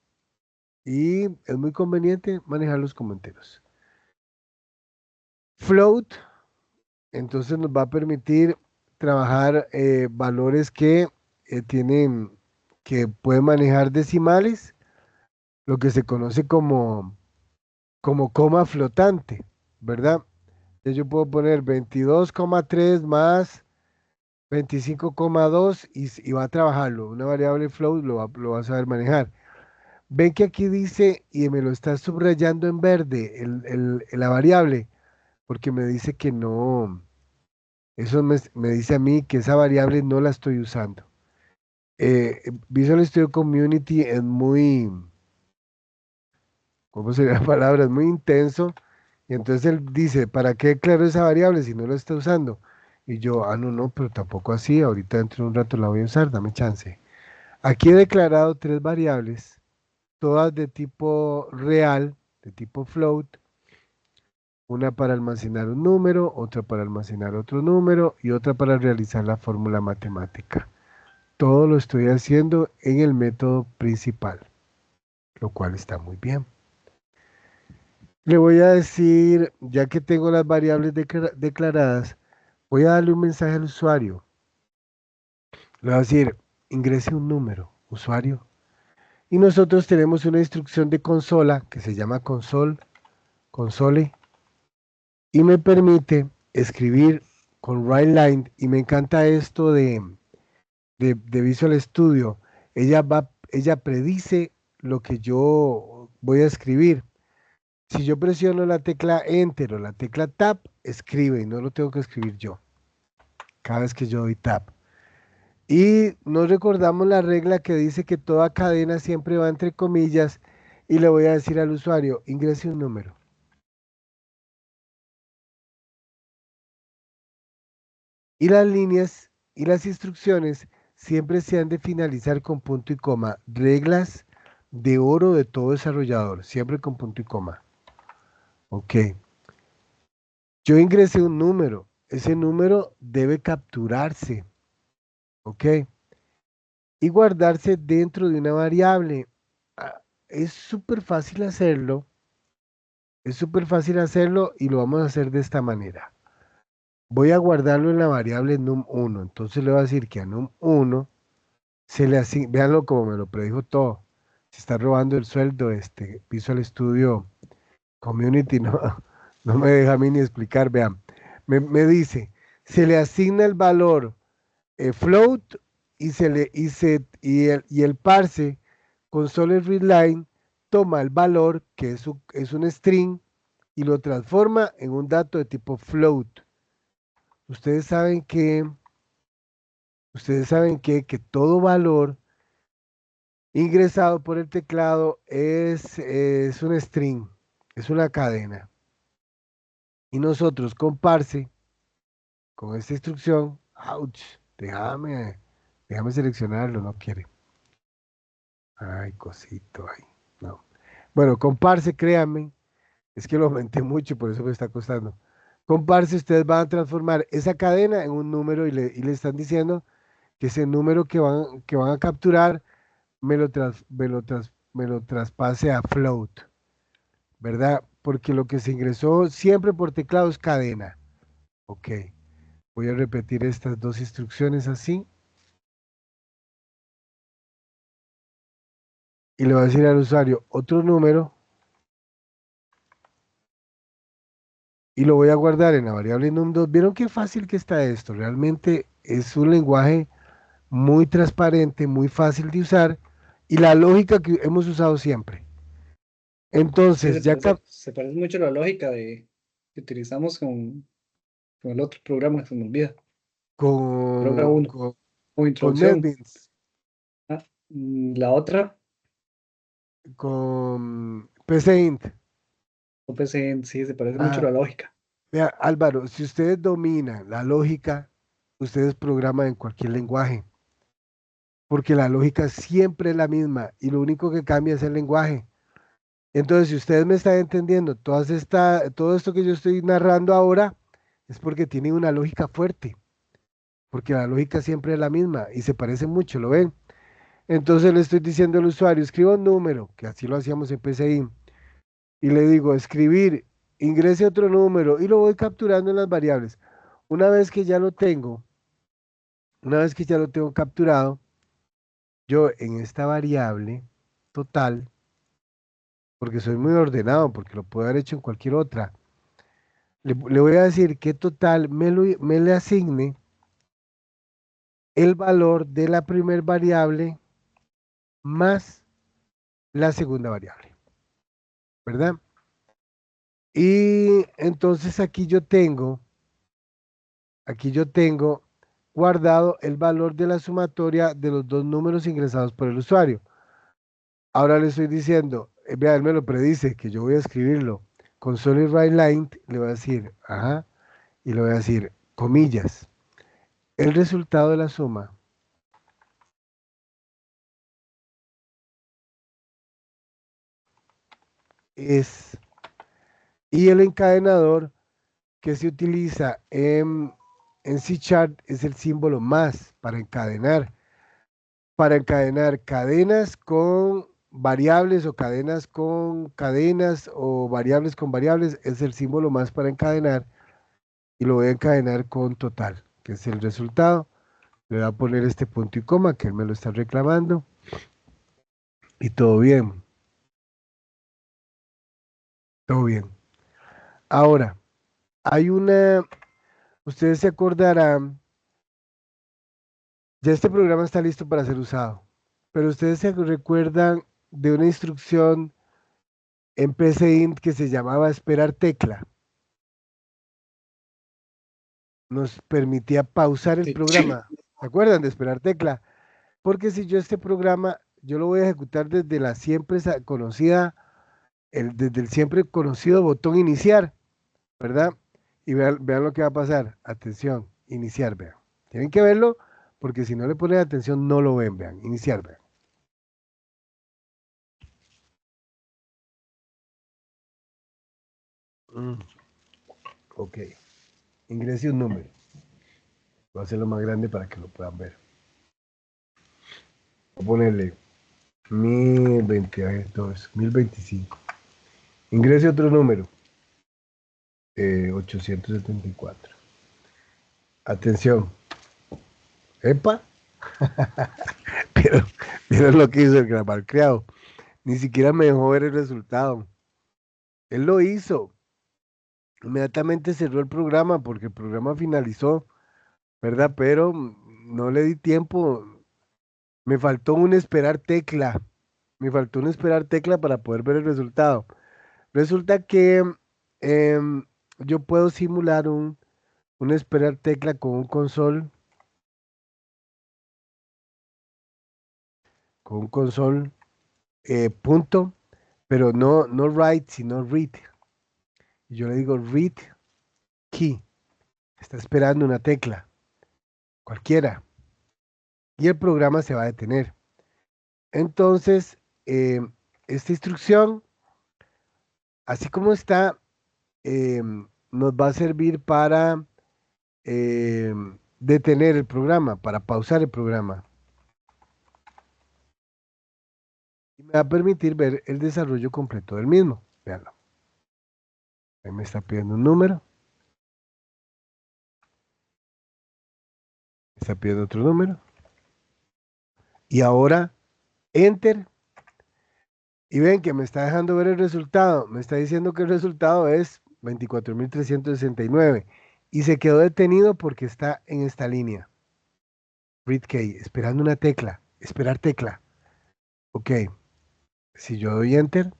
y es muy conveniente manejarlos como enteros. Float, entonces nos va a permitir trabajar valores que pueden manejar decimales, lo que se conoce como coma flotante, ¿verdad? Entonces yo puedo poner 22,3 más 25,2 y va a trabajarlo. Una variable float lo va a saber manejar. Ven que aquí dice, y me lo está subrayando en verde, la variable, porque me dice que no, eso me dice a mí que esa variable no la estoy usando. Visual Studio Community es muy, ¿cómo sería la palabra? Es muy intenso. Y entonces él dice, ¿para qué declaro esa variable si no la está usando? Y yo, ah, no, no, pero tampoco así, ahorita dentro de un rato la voy a usar, dame chance. Aquí he declarado tres variables todas de tipo real, de tipo float, una para almacenar un número, otra para almacenar otro número y otra para realizar la fórmula matemática. Todo lo estoy haciendo en el método principal, lo cual está muy bien. Le voy a decir, ya que tengo las variables declaradas, voy a darle un mensaje al usuario. Le voy a decir, ingrese un número, usuario. Y nosotros tenemos una instrucción de consola que se llama console, y me permite escribir con WriteLine. Y me encanta esto de Visual Studio. Ella predice lo que yo voy a escribir. Si yo presiono la tecla Enter o la tecla Tab, escribe y no lo tengo que escribir yo. Cada vez que yo doy Tab. Y nos recordamos la regla que dice que toda cadena siempre va entre comillas y le voy a decir al usuario, ingrese un número. Y las líneas y las instrucciones siempre se han de finalizar con punto y coma. Reglas de oro de todo desarrollador, siempre con punto y coma. Ok. Yo ingresé un número. Ese número debe capturarse. Ok. Y guardarse dentro de una variable. Ah, es súper fácil hacerlo. Es súper fácil hacerlo y lo vamos a hacer de esta manera. Voy a guardarlo en la variable num1. Entonces le voy a decir que a num1 se le asigna, véanlo como me lo predijo todo. Se está robando el sueldo este Visual Studio Community, no, no me deja a mí ni explicar, vean. Me dice, se le asigna el valor float y el parse console readline toma el valor que es un string y lo transforma en un dato de tipo float. Ustedes saben que todo valor ingresado por el teclado es un string, es una cadena. Y nosotros con parse, con esta instrucción, ouch, déjame seleccionarlo, no quiere. Ay, cosito, ay, no. Bueno, con parse, créanme, es que lo aumenté mucho, por eso me está costando. Con parse ustedes van a transformar esa cadena en un número y le están diciendo que ese número que van a capturar me lo traspase a float, ¿verdad? Porque lo que se ingresó siempre por teclado es cadena. Ok, voy a repetir estas dos instrucciones así. Y le voy a decir al usuario otro número. Y lo voy a guardar en la variable num2. ¿Vieron qué fácil que está esto? Realmente es un lenguaje muy transparente, muy fácil de usar. Y la lógica que hemos usado siempre. Sí, Entonces, se parece mucho a la lógica que utilizamos con el otro programa que se me olvida. Programa con, 1 con, o con introducción. NetBeans, La otra, con PCInt. OPC, sí, se parece mucho a Ah, la lógica. vea, Álvaro, si ustedes dominan la lógica, ustedes programan en cualquier lenguaje, porque la lógica siempre es la misma y lo único que cambia es el lenguaje. Entonces, si ustedes me están entendiendo, todo esto que yo estoy narrando ahora es porque tiene una lógica fuerte, porque la lógica siempre es la misma y se parece mucho, ¿lo ven? Entonces le estoy diciendo al usuario, escriba un número, que así lo hacíamos en PCI, y le digo, escribir, ingrese otro número y lo voy capturando en las variables. Una vez que ya lo tengo, una vez que ya lo tengo capturado, yo en esta variable total, porque soy muy ordenado, porque lo puedo haber hecho en cualquier otra, le voy a decir que total me le asigne el valor de la primer variable más la segunda variable, ¿verdad? Y entonces aquí yo tengo guardado el valor de la sumatoria de los dos números ingresados por el usuario. Ahora le estoy diciendo, vea, él me lo predice, que yo voy a escribirlo. Console WriteLine, le voy a decir, ajá, y le voy a decir, comillas, el resultado de la suma es. Y el encadenador que se utiliza en C Chart es el símbolo más para encadenar cadenas con variables o cadenas con cadenas o variables con variables, es el símbolo más para encadenar y lo voy a encadenar con total, que es el resultado. Le voy a poner este punto y coma que él me lo está reclamando y todo bien. Todo bien. Ahora, ustedes se acordarán, ya este programa está listo para ser usado, pero ustedes se recuerdan de una instrucción en PCInt que se llamaba esperar tecla. Nos permitía pausar el Sí. programa. ¿Se acuerdan de esperar tecla? Porque si yo este programa, yo lo voy a ejecutar desde la siempre conocida, desde el siempre conocido botón iniciar, ¿verdad? Y vean lo que va a pasar. Atención, iniciar, vean. Tienen que verlo porque si no le ponen atención no lo ven, vean. Iniciar, vean. Ok. Ingrese un número. Voy a hacerlo más grande para que lo puedan ver. Voy a ponerle 1022, 1025. Ingrese otro número. 874. Atención. Epa. Pero miren lo que hizo el malcriado. Ni siquiera me dejó ver el resultado. Él lo hizo. Inmediatamente cerró el programa porque el programa finalizó, ¿verdad? Pero no le di tiempo. Me faltó un esperar tecla. Me faltó un esperar tecla para poder ver el resultado. Resulta que em, yo puedo simular un esperar tecla con un console punto, pero no write, sino read. Y yo le digo read key. Está esperando una tecla, cualquiera. Y el programa se va a detener. Entonces, esta instrucción, así como está, nos va a servir para detener el programa, para pausar el programa. Y me va a permitir ver el desarrollo completo del mismo. Veanlo. Ahí me está pidiendo un número. Me está pidiendo otro número. Y ahora, enter. Y ven que me está dejando ver el resultado. Me está diciendo que el resultado es 24.369. Y se quedó detenido porque está en esta línea. Read key, esperando una tecla. Esperar tecla. Ok. Si yo doy enter,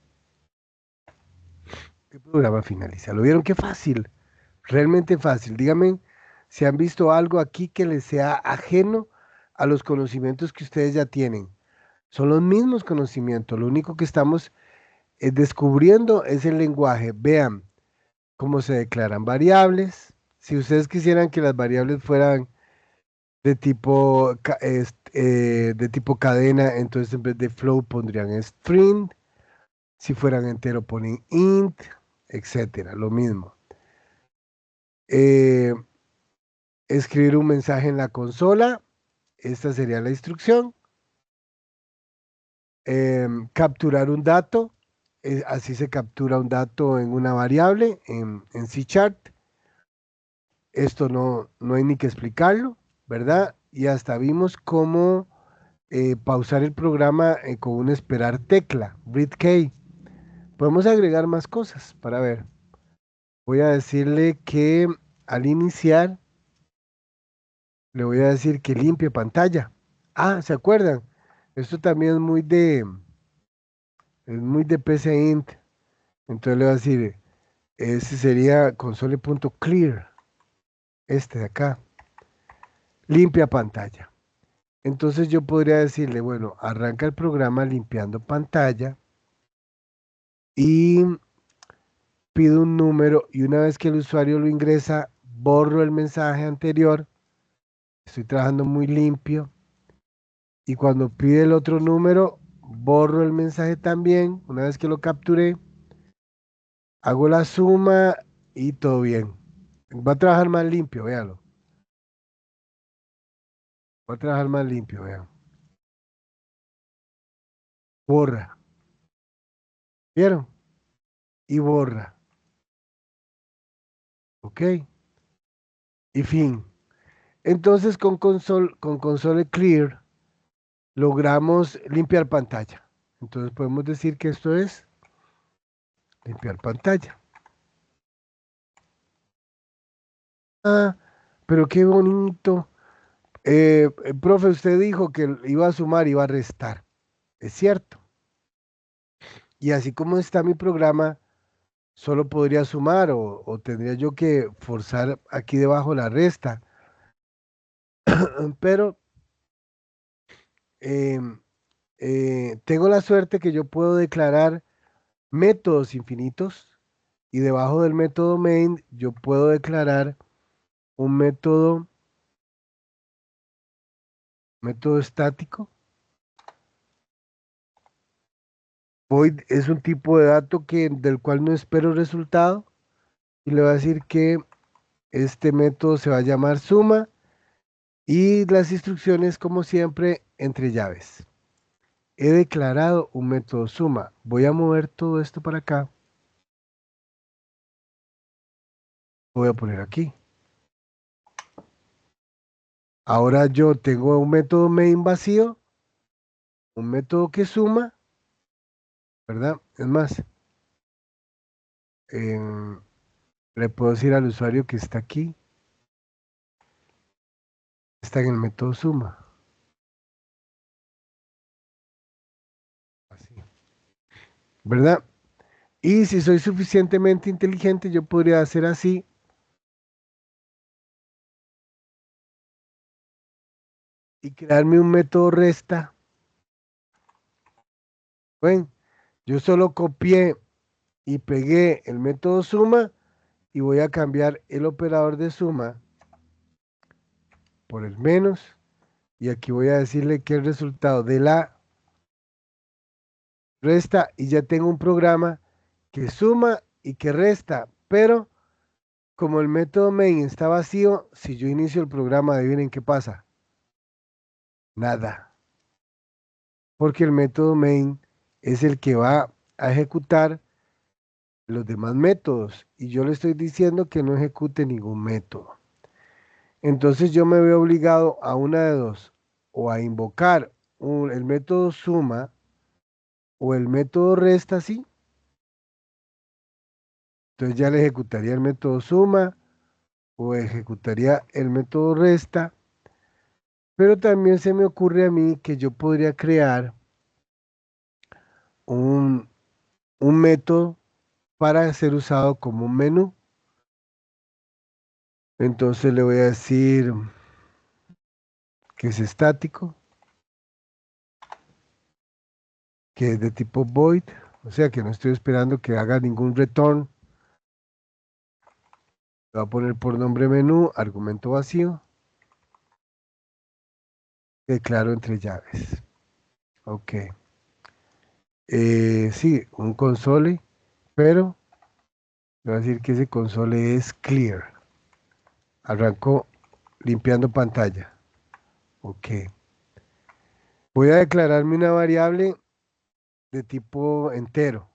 el programa finaliza. ¿Lo vieron? Qué fácil. Realmente fácil. Díganme si han visto algo aquí que les sea ajeno a los conocimientos que ustedes ya tienen. Son los mismos conocimientos. Lo único que estamos descubriendo es el lenguaje. Vean cómo se declaran variables. Si ustedes quisieran que las variables fueran de tipo cadena, entonces en vez de float pondrían string. Si fueran entero ponen int, etcétera. Lo mismo. Eh, escribir un mensaje en la consola. Esta sería la instrucción. Capturar un dato. Así se captura un dato en una variable en C Chart. Esto no hay ni que explicarlo, ¿verdad? Y hasta vimos cómo pausar el programa con un esperar tecla, read key. Podemos agregar más cosas para ver. Voy a decirle que al iniciar, le voy a decir que limpie pantalla. Ah, ¿se acuerdan? Esto también es muy de PCInt. Entonces le voy a decir, ese sería console.clear, este de acá, limpia pantalla. Entonces yo podría decirle, bueno, arranca el programa limpiando pantalla y pido un número y una vez que el usuario lo ingresa, borro el mensaje anterior. Estoy trabajando muy limpio. Y cuando pide el otro número, borro el mensaje también, una vez que lo capturé. hago la suma y todo bien. Va a trabajar más limpio, véalo. Va a trabajar más limpio, vean. Borra. ¿Vieron? Y borra. ¿Ok? Y fin. Entonces con console clear logramos limpiar pantalla. Entonces podemos decir que esto es limpiar pantalla. Ah, pero qué bonito. Profe, usted dijo que iba a sumar y iba a restar. Es cierto. Y así como está mi programa, solo podría sumar o tendría yo que forzar aquí debajo la resta. Pero em, tengo la suerte que yo puedo declarar métodos infinitos y debajo del método main yo puedo declarar un método estático. Void es un tipo de dato del cual no espero resultado y le voy a decir que este método se va a llamar suma y las instrucciones como siempre entre llaves. He declarado un método suma. Voy a mover todo esto para acá. Voy a poner aquí. Ahora yo tengo un método main vacío, un método que suma, ¿verdad? Es más, em, le puedo decir al usuario que está aquí, está en el método suma. Así, ¿verdad? Y si soy suficientemente inteligente, yo podría hacer así. Y crearme un método resta. Ven, yo solo copié y pegué el método suma y voy a cambiar el operador de suma por el menos. Y aquí voy a decirle que el resultado de la resta y ya tengo un programa que suma y que resta. Pero como el método main está vacío, si yo inicio el programa, adivinen qué pasa. Nada. Porque el método main es el que va a ejecutar los demás métodos y yo le estoy diciendo que no ejecute ningún método. Entonces yo me veo obligado a una de dos, o a invocar el método suma o el método resta, sí. Entonces ya le ejecutaría el método suma o ejecutaría el método resta, pero también se me ocurre a mí que yo podría crear un, un método para ser usado como un menú. Entonces le voy a decir que es estático, que es de tipo void, o sea que no estoy esperando que haga ningún return. Lo voy a poner por nombre menú, argumento vacío, declaro entre llaves. Ok. Sí, un console, pero le voy a decir que ese console es clear. Arrancó limpiando pantalla. Ok. Voy a declararme una variable de tipo entero.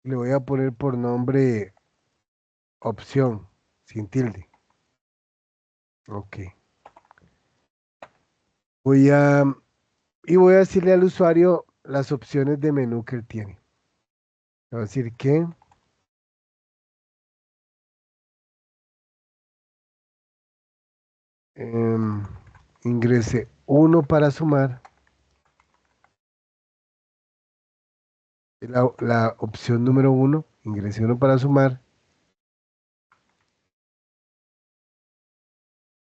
Le voy a poner por nombre opción, sin tilde. Ok. Voy a, y voy a decirle al usuario las opciones de menú que él tiene. Le voy a decir que ingrese 1 para sumar. La opción número 1, ingrese 1 para sumar.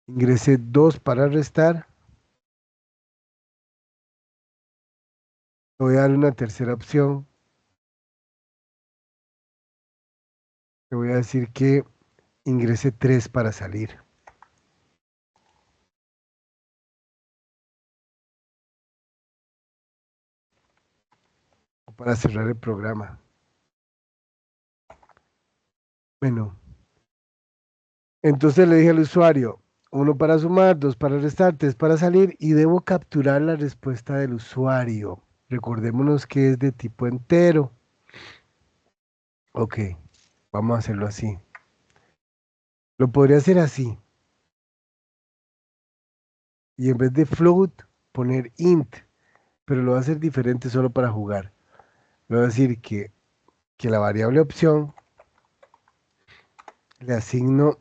Ingrese 2 para restar. Le voy a dar una tercera opción. Le voy a decir que ingrese 3 para salir. O para cerrar el programa. Menú. Entonces le dije al usuario, 1 para sumar, 2 para restar, 3 para salir y debo capturar la respuesta del usuario. Recordémonos que es de tipo entero. Ok, vamos a hacerlo así. Lo podría hacer así. Y en vez de float, poner int. Pero lo voy a hacer diferente solo para jugar. Le voy a decir que la variable opción le asigno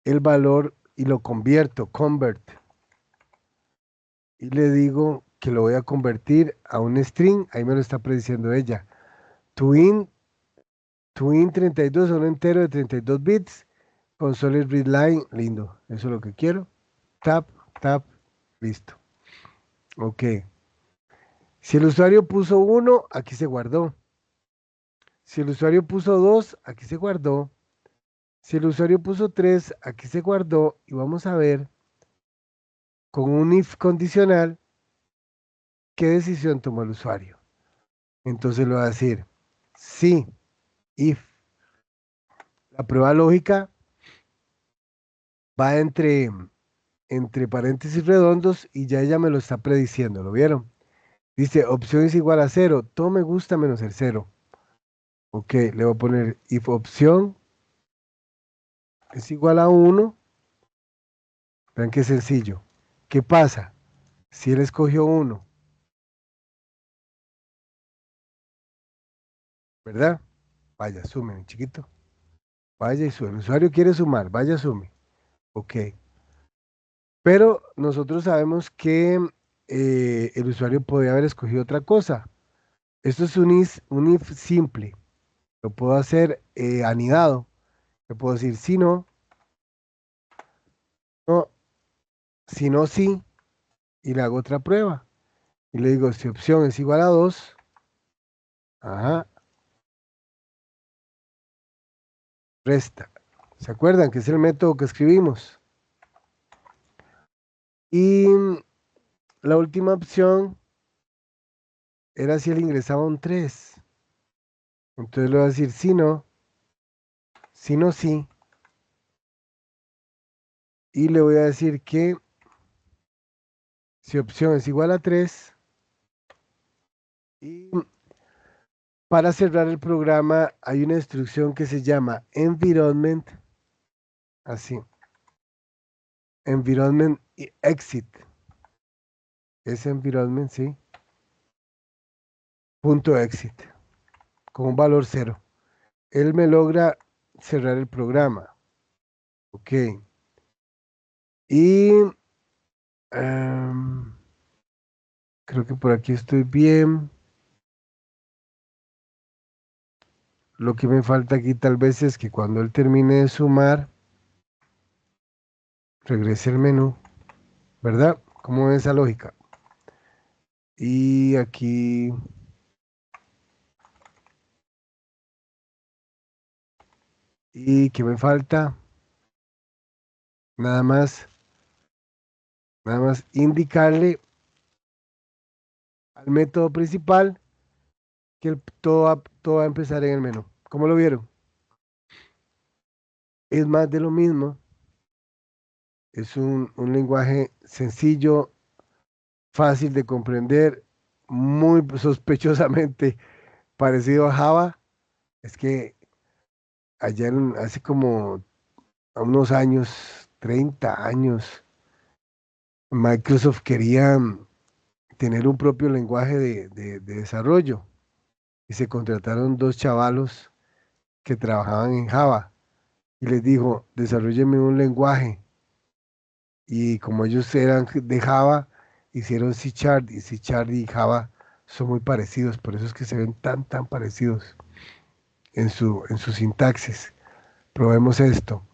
el valor y lo convierto, convert. Y le digo que lo voy a convertir a un string, ahí me lo está prediciendo ella. To int 32 a un entero de 32 bits con solid read line, lindo, eso es lo que quiero. Tap, tap, listo. Ok. Si el usuario puso 1, aquí se guardó. Si el usuario puso 2, aquí se guardó. Si el usuario puso 3, aquí se guardó. Y vamos a ver con un if condicional qué decisión tomó el usuario. Entonces le va a decir, sí, if. La prueba lógica va entre paréntesis redondos y ya ella me lo está prediciendo, ¿lo vieron? Dice, opción es igual a 0, todo me gusta menos el 0. Ok, le voy a poner if opción es igual a 1. Vean qué sencillo. ¿Qué pasa? Si él escogió 1, ¿verdad? Vaya, sume, mi chiquito. Vaya y sume. El usuario quiere sumar, vaya, sume. Ok. Pero nosotros sabemos que el usuario podría haber escogido otra cosa. Esto es un if simple. Lo puedo hacer anidado. Le puedo decir si no, no, si no, sí, y le hago otra prueba. Y le digo, si opción es igual a 2, ajá, resta. ¿Se acuerdan que es el método que escribimos? Y la última opción era si él ingresaba un 3. Entonces le voy a decir si no, sí. Y le voy a decir que si opción es igual a 3. Y para cerrar el programa hay una instrucción que se llama environment, así, environment y exit. Es environment, sí. Punto exit, con un valor 0. Él me logra cerrar el programa. Ok. Y creo que por aquí estoy bien. Lo que me falta aquí tal vez es que cuando él termine de sumar, regrese al menú, ¿verdad? ¿Cómo es esa lógica? Y aquí, ¿y qué me falta? Nada más, nada más indicarle al método principal que todo va a empezar en el menú. ¿Cómo lo vieron? Es más de lo mismo. Es un lenguaje sencillo, fácil de comprender, muy sospechosamente parecido a Java. Es que allá hace como a unos años, 30 años, Microsoft quería tener un propio lenguaje de desarrollo y se contrataron 2 chavalos que trabajaban en Java y les dijo, desarrollenme un lenguaje. Y como ellos eran de Java, hicieron C Sharp y C Sharp y Java son muy parecidos, por eso es que se ven tan parecidos en su sintaxis. Probemos esto.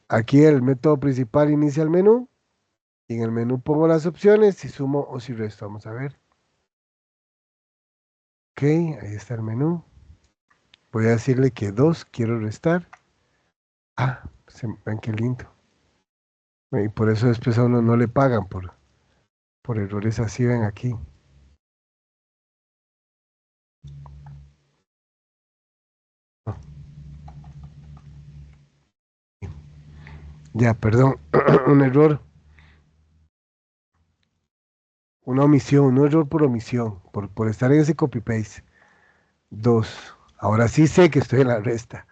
Aquí el método principal inicia el menú y en el menú pongo las opciones, si sumo o si resto. Vamos a ver. Ok, ahí está el menú. Voy a decirle que 2 quiero restar. Ah, ven qué lindo. Y por eso después a uno no le pagan por errores así, ven aquí. Ya, perdón, un error, una omisión, un error por omisión, por estar en ese copy-paste. 2. Ahora sí sé que estoy en la resta.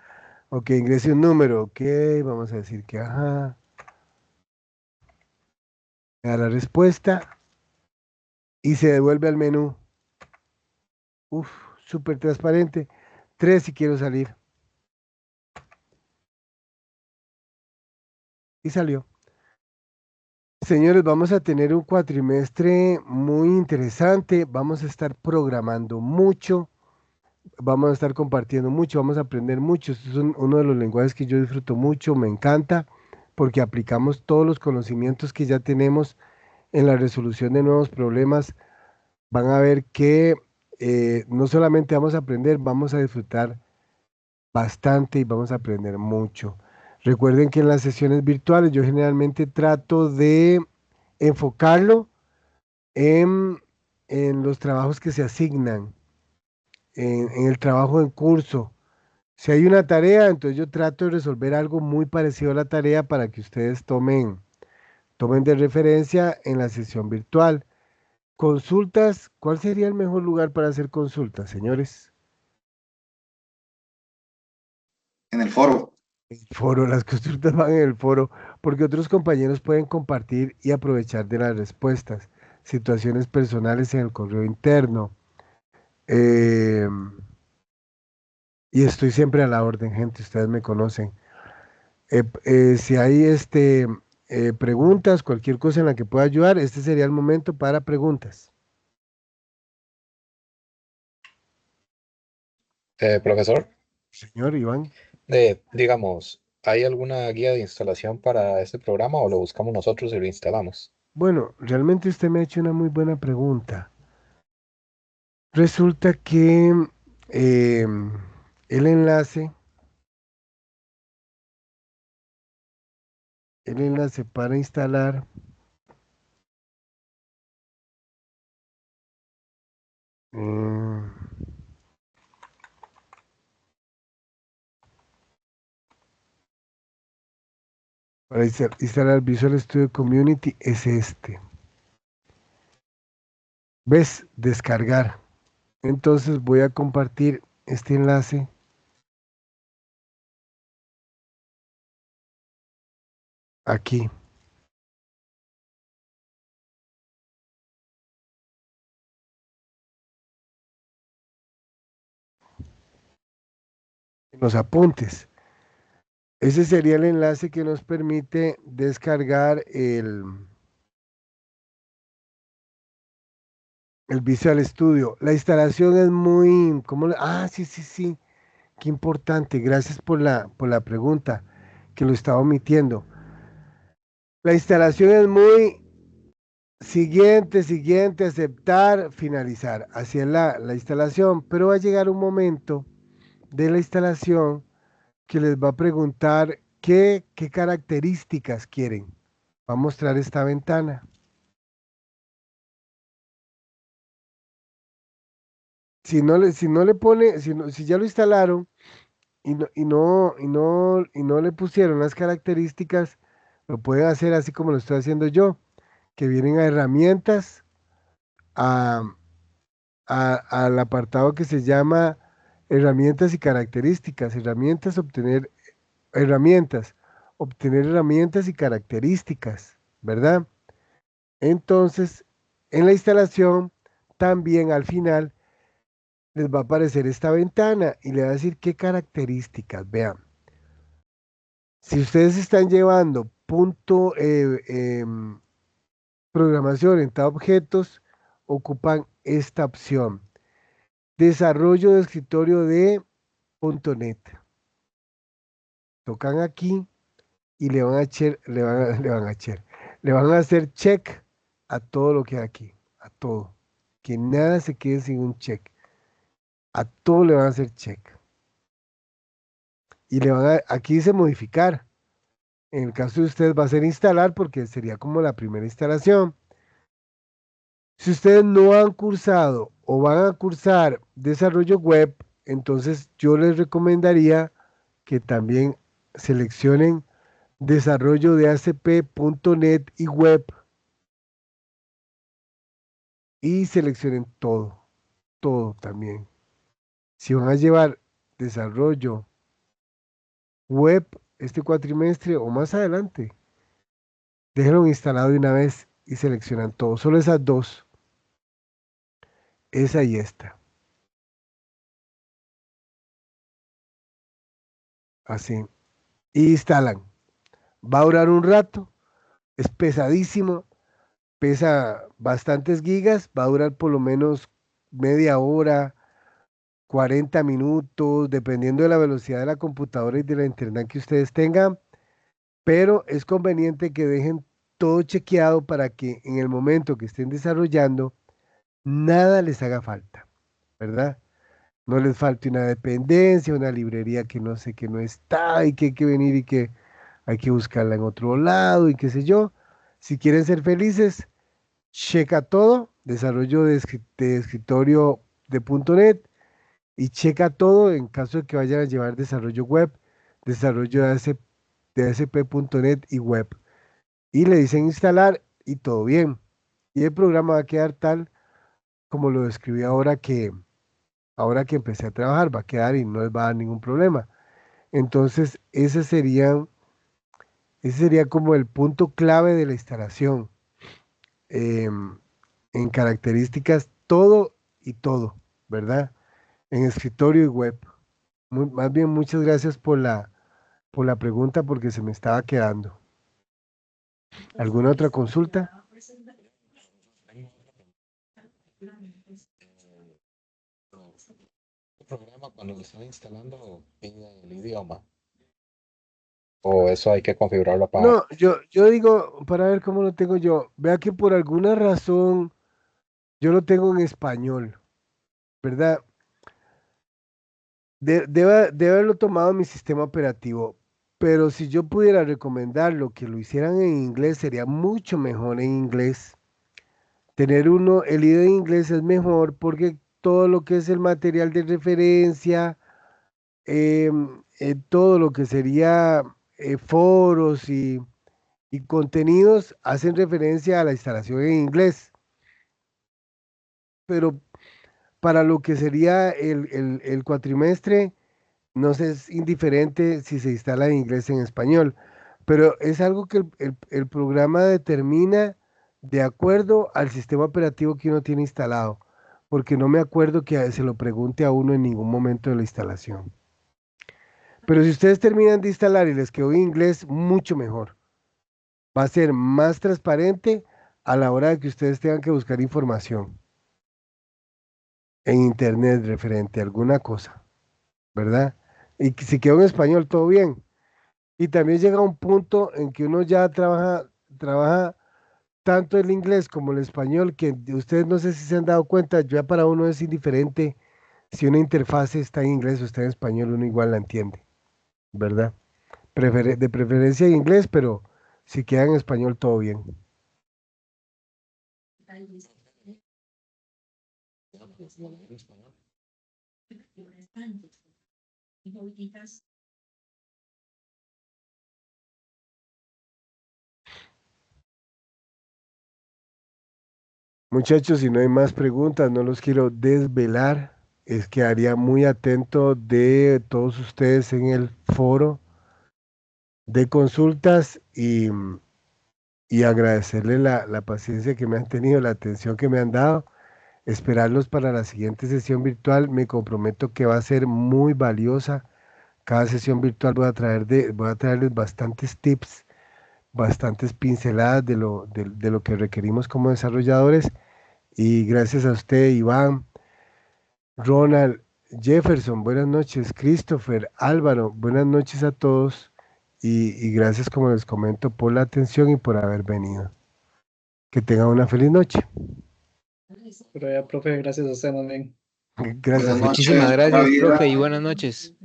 Ok, ingrese un número. Ok, vamos a decir que ajá. Me da la respuesta y se devuelve al menú. Uf, súper transparente. 3 si quiero salir. Y salió. Señores, vamos a tener un cuatrimestre muy interesante. Vamos a estar programando mucho. Vamos a estar compartiendo mucho. Vamos a aprender mucho. Este es uno de los lenguajes que yo disfruto mucho. Me encanta porque aplicamos todos los conocimientos que ya tenemos en la resolución de nuevos problemas. Van a ver que no solamente vamos a aprender, vamos a disfrutar bastante y vamos a aprender mucho. Recuerden que en las sesiones virtuales yo generalmente trato de enfocarlo en, en los trabajos que se asignan, en el trabajo en curso. Si hay una tarea, entonces yo trato de resolver algo muy parecido a la tarea para que ustedes tomen de referencia en la sesión virtual. Consultas, ¿cuál sería el mejor lugar para hacer consultas, señores? En el foro. El foro, las consultas van en el foro, porque otros compañeros pueden compartir y aprovechar de las respuestas, situaciones personales en el correo interno. eh, y estoy siempre a la orden, gente, ustedes me conocen. Si hay preguntas, cualquier cosa en la que pueda ayudar, este sería el momento para preguntas. Profesor, Señor Iván. digamos, ¿hay alguna guía de instalación para este programa o lo buscamos nosotros y lo instalamos? Bueno, realmente usted me ha hecho una muy buena pregunta. Resulta que el enlace, para instalar mm, para instalar Visual Studio Community es este. ¿Ves? Descargar. Entonces voy a compartir este enlace aquí. En los apuntes. Ese sería el enlace que nos permite descargar el Visual Studio. La instalación es muy, sí, sí, sí. Qué importante. Gracias por la pregunta, que lo estaba omitiendo. La instalación es muy siguiente, aceptar, finalizar. Así es la instalación, pero va a llegar un momento de la instalación que les va a preguntar qué características quieren. Va a mostrar esta ventana. Si no le pone, si ya lo instalaron y no le pusieron las características, lo pueden hacer así como lo estoy haciendo yo, que vienen a herramientas, a, al apartado que se llama herramientas y características, obtener herramientas y características, ¿verdad? Entonces, en la instalación, también al final les va a aparecer esta ventana y le va a decir qué características. Vean, si ustedes están llevando programación orientada a objetos, ocupan esta opción. Desarrollo de escritorio de .NET. Tocan aquí y le van a echar, le van a hacer check a todo lo que hay aquí, a todo. Que nada se quede sin un check. A todo le van a hacer check. Y aquí dice modificar. En el caso de ustedes va a ser instalar porque sería como la primera instalación. Si ustedes no han cursado o van a cursar desarrollo web, entonces yo les recomendaría que también seleccionen desarrollo de ACP.NET y web y seleccionen todo, todo también. Si van a llevar desarrollo web este cuatrimestre o más adelante, déjenlo instalado de una vez y seleccionan todo. Solo esas dos, esa y esta. Así. Y instalan. Va a durar un rato, es pesadísimo, pesa bastantes gigas, va a durar por lo menos media hora, 40 minutos, dependiendo de la velocidad de la computadora y de la internet que ustedes tengan, pero es conveniente que dejen todo chequeado para que en el momento que estén desarrollando, nada les haga falta, ¿verdad? No les falte una dependencia, una librería que no sé que no está y que hay que venir y que hay que buscarla en otro lado y qué sé yo. Si quieren ser felices, checa todo, desarrollo de escritorio de .NET y checa todo en caso de que vayan a llevar desarrollo web, desarrollo de ASP.NET y web. Y le dicen instalar y todo bien. Y el programa va a quedar tal como lo describí ahora que empecé a trabajar, va a quedar y no les va a dar ningún problema. Entonces, ese sería como el punto clave de la instalación. em, en características, todo y todo, ¿verdad? En escritorio y web. Más bien, muchas gracias por la pregunta porque se me estaba quedando. ¿Alguna otra consulta? El programa cuando lo están instalando pide el idioma. O eso hay que configurarlo aparte. No, yo digo, para ver cómo lo tengo yo, vea que por alguna razón yo lo tengo en español, ¿verdad? Debe haberlo tomado en mi sistema operativo, pero si yo pudiera recomendarlo que lo hicieran en inglés, sería mucho mejor en inglés. Tener uno, el idioma en inglés es mejor porque todo lo que es el material de referencia, todo lo que sería foros y contenidos hacen referencia a la instalación en inglés. Pero para lo que sería el cuatrimestre, no sé, es indiferente si se instala en inglés o en español, pero es algo que el programa determina de acuerdo al sistema operativo que uno tiene instalado, porque no me acuerdo que se lo pregunte a uno en ningún momento de la instalación. Pero si ustedes terminan de instalar y les quedó en inglés, mucho mejor. Va a ser más transparente a la hora de que ustedes tengan que buscar información en internet referente a alguna cosa, ¿verdad? Y que si quedó en español, todo bien. Y también llega un punto en que uno ya trabaja tanto el inglés como el español, que ustedes no sé si se han dado cuenta, ya para uno es indiferente si una interfase está en inglés o está en español, uno igual la entiende, ¿verdad? De preferencia en inglés, pero si queda en español, todo bien. Muchachos, si no hay más preguntas, no los quiero desvelar. Es que haría muy atento de todos ustedes en el foro de consultas y agradecerles la paciencia que me han tenido, la atención que me han dado. Esperarlos para la siguiente sesión virtual. Me comprometo que va a ser muy valiosa. Cada sesión virtual voy a traerles bastantes tips, bastantes pinceladas de lo que requerimos como desarrolladores. Y gracias a usted, Iván, Ronald, Jefferson, buenas noches, Christopher, Álvaro, buenas noches a todos y gracias, como les comento, por la atención y por haber venido. Que tengan una feliz noche. Pero ya, profe, gracias a usted más bien. Gracias. Buenas Muchísimas noches, buena gracias, vida. profe, y buenas noches.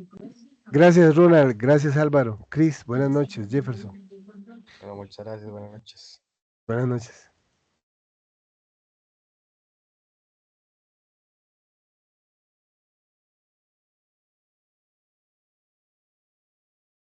Gracias, Ronald. Gracias, Álvaro. Chris, buenas noches. Jefferson, Bueno, muchas gracias, buenas noches. buenas noches.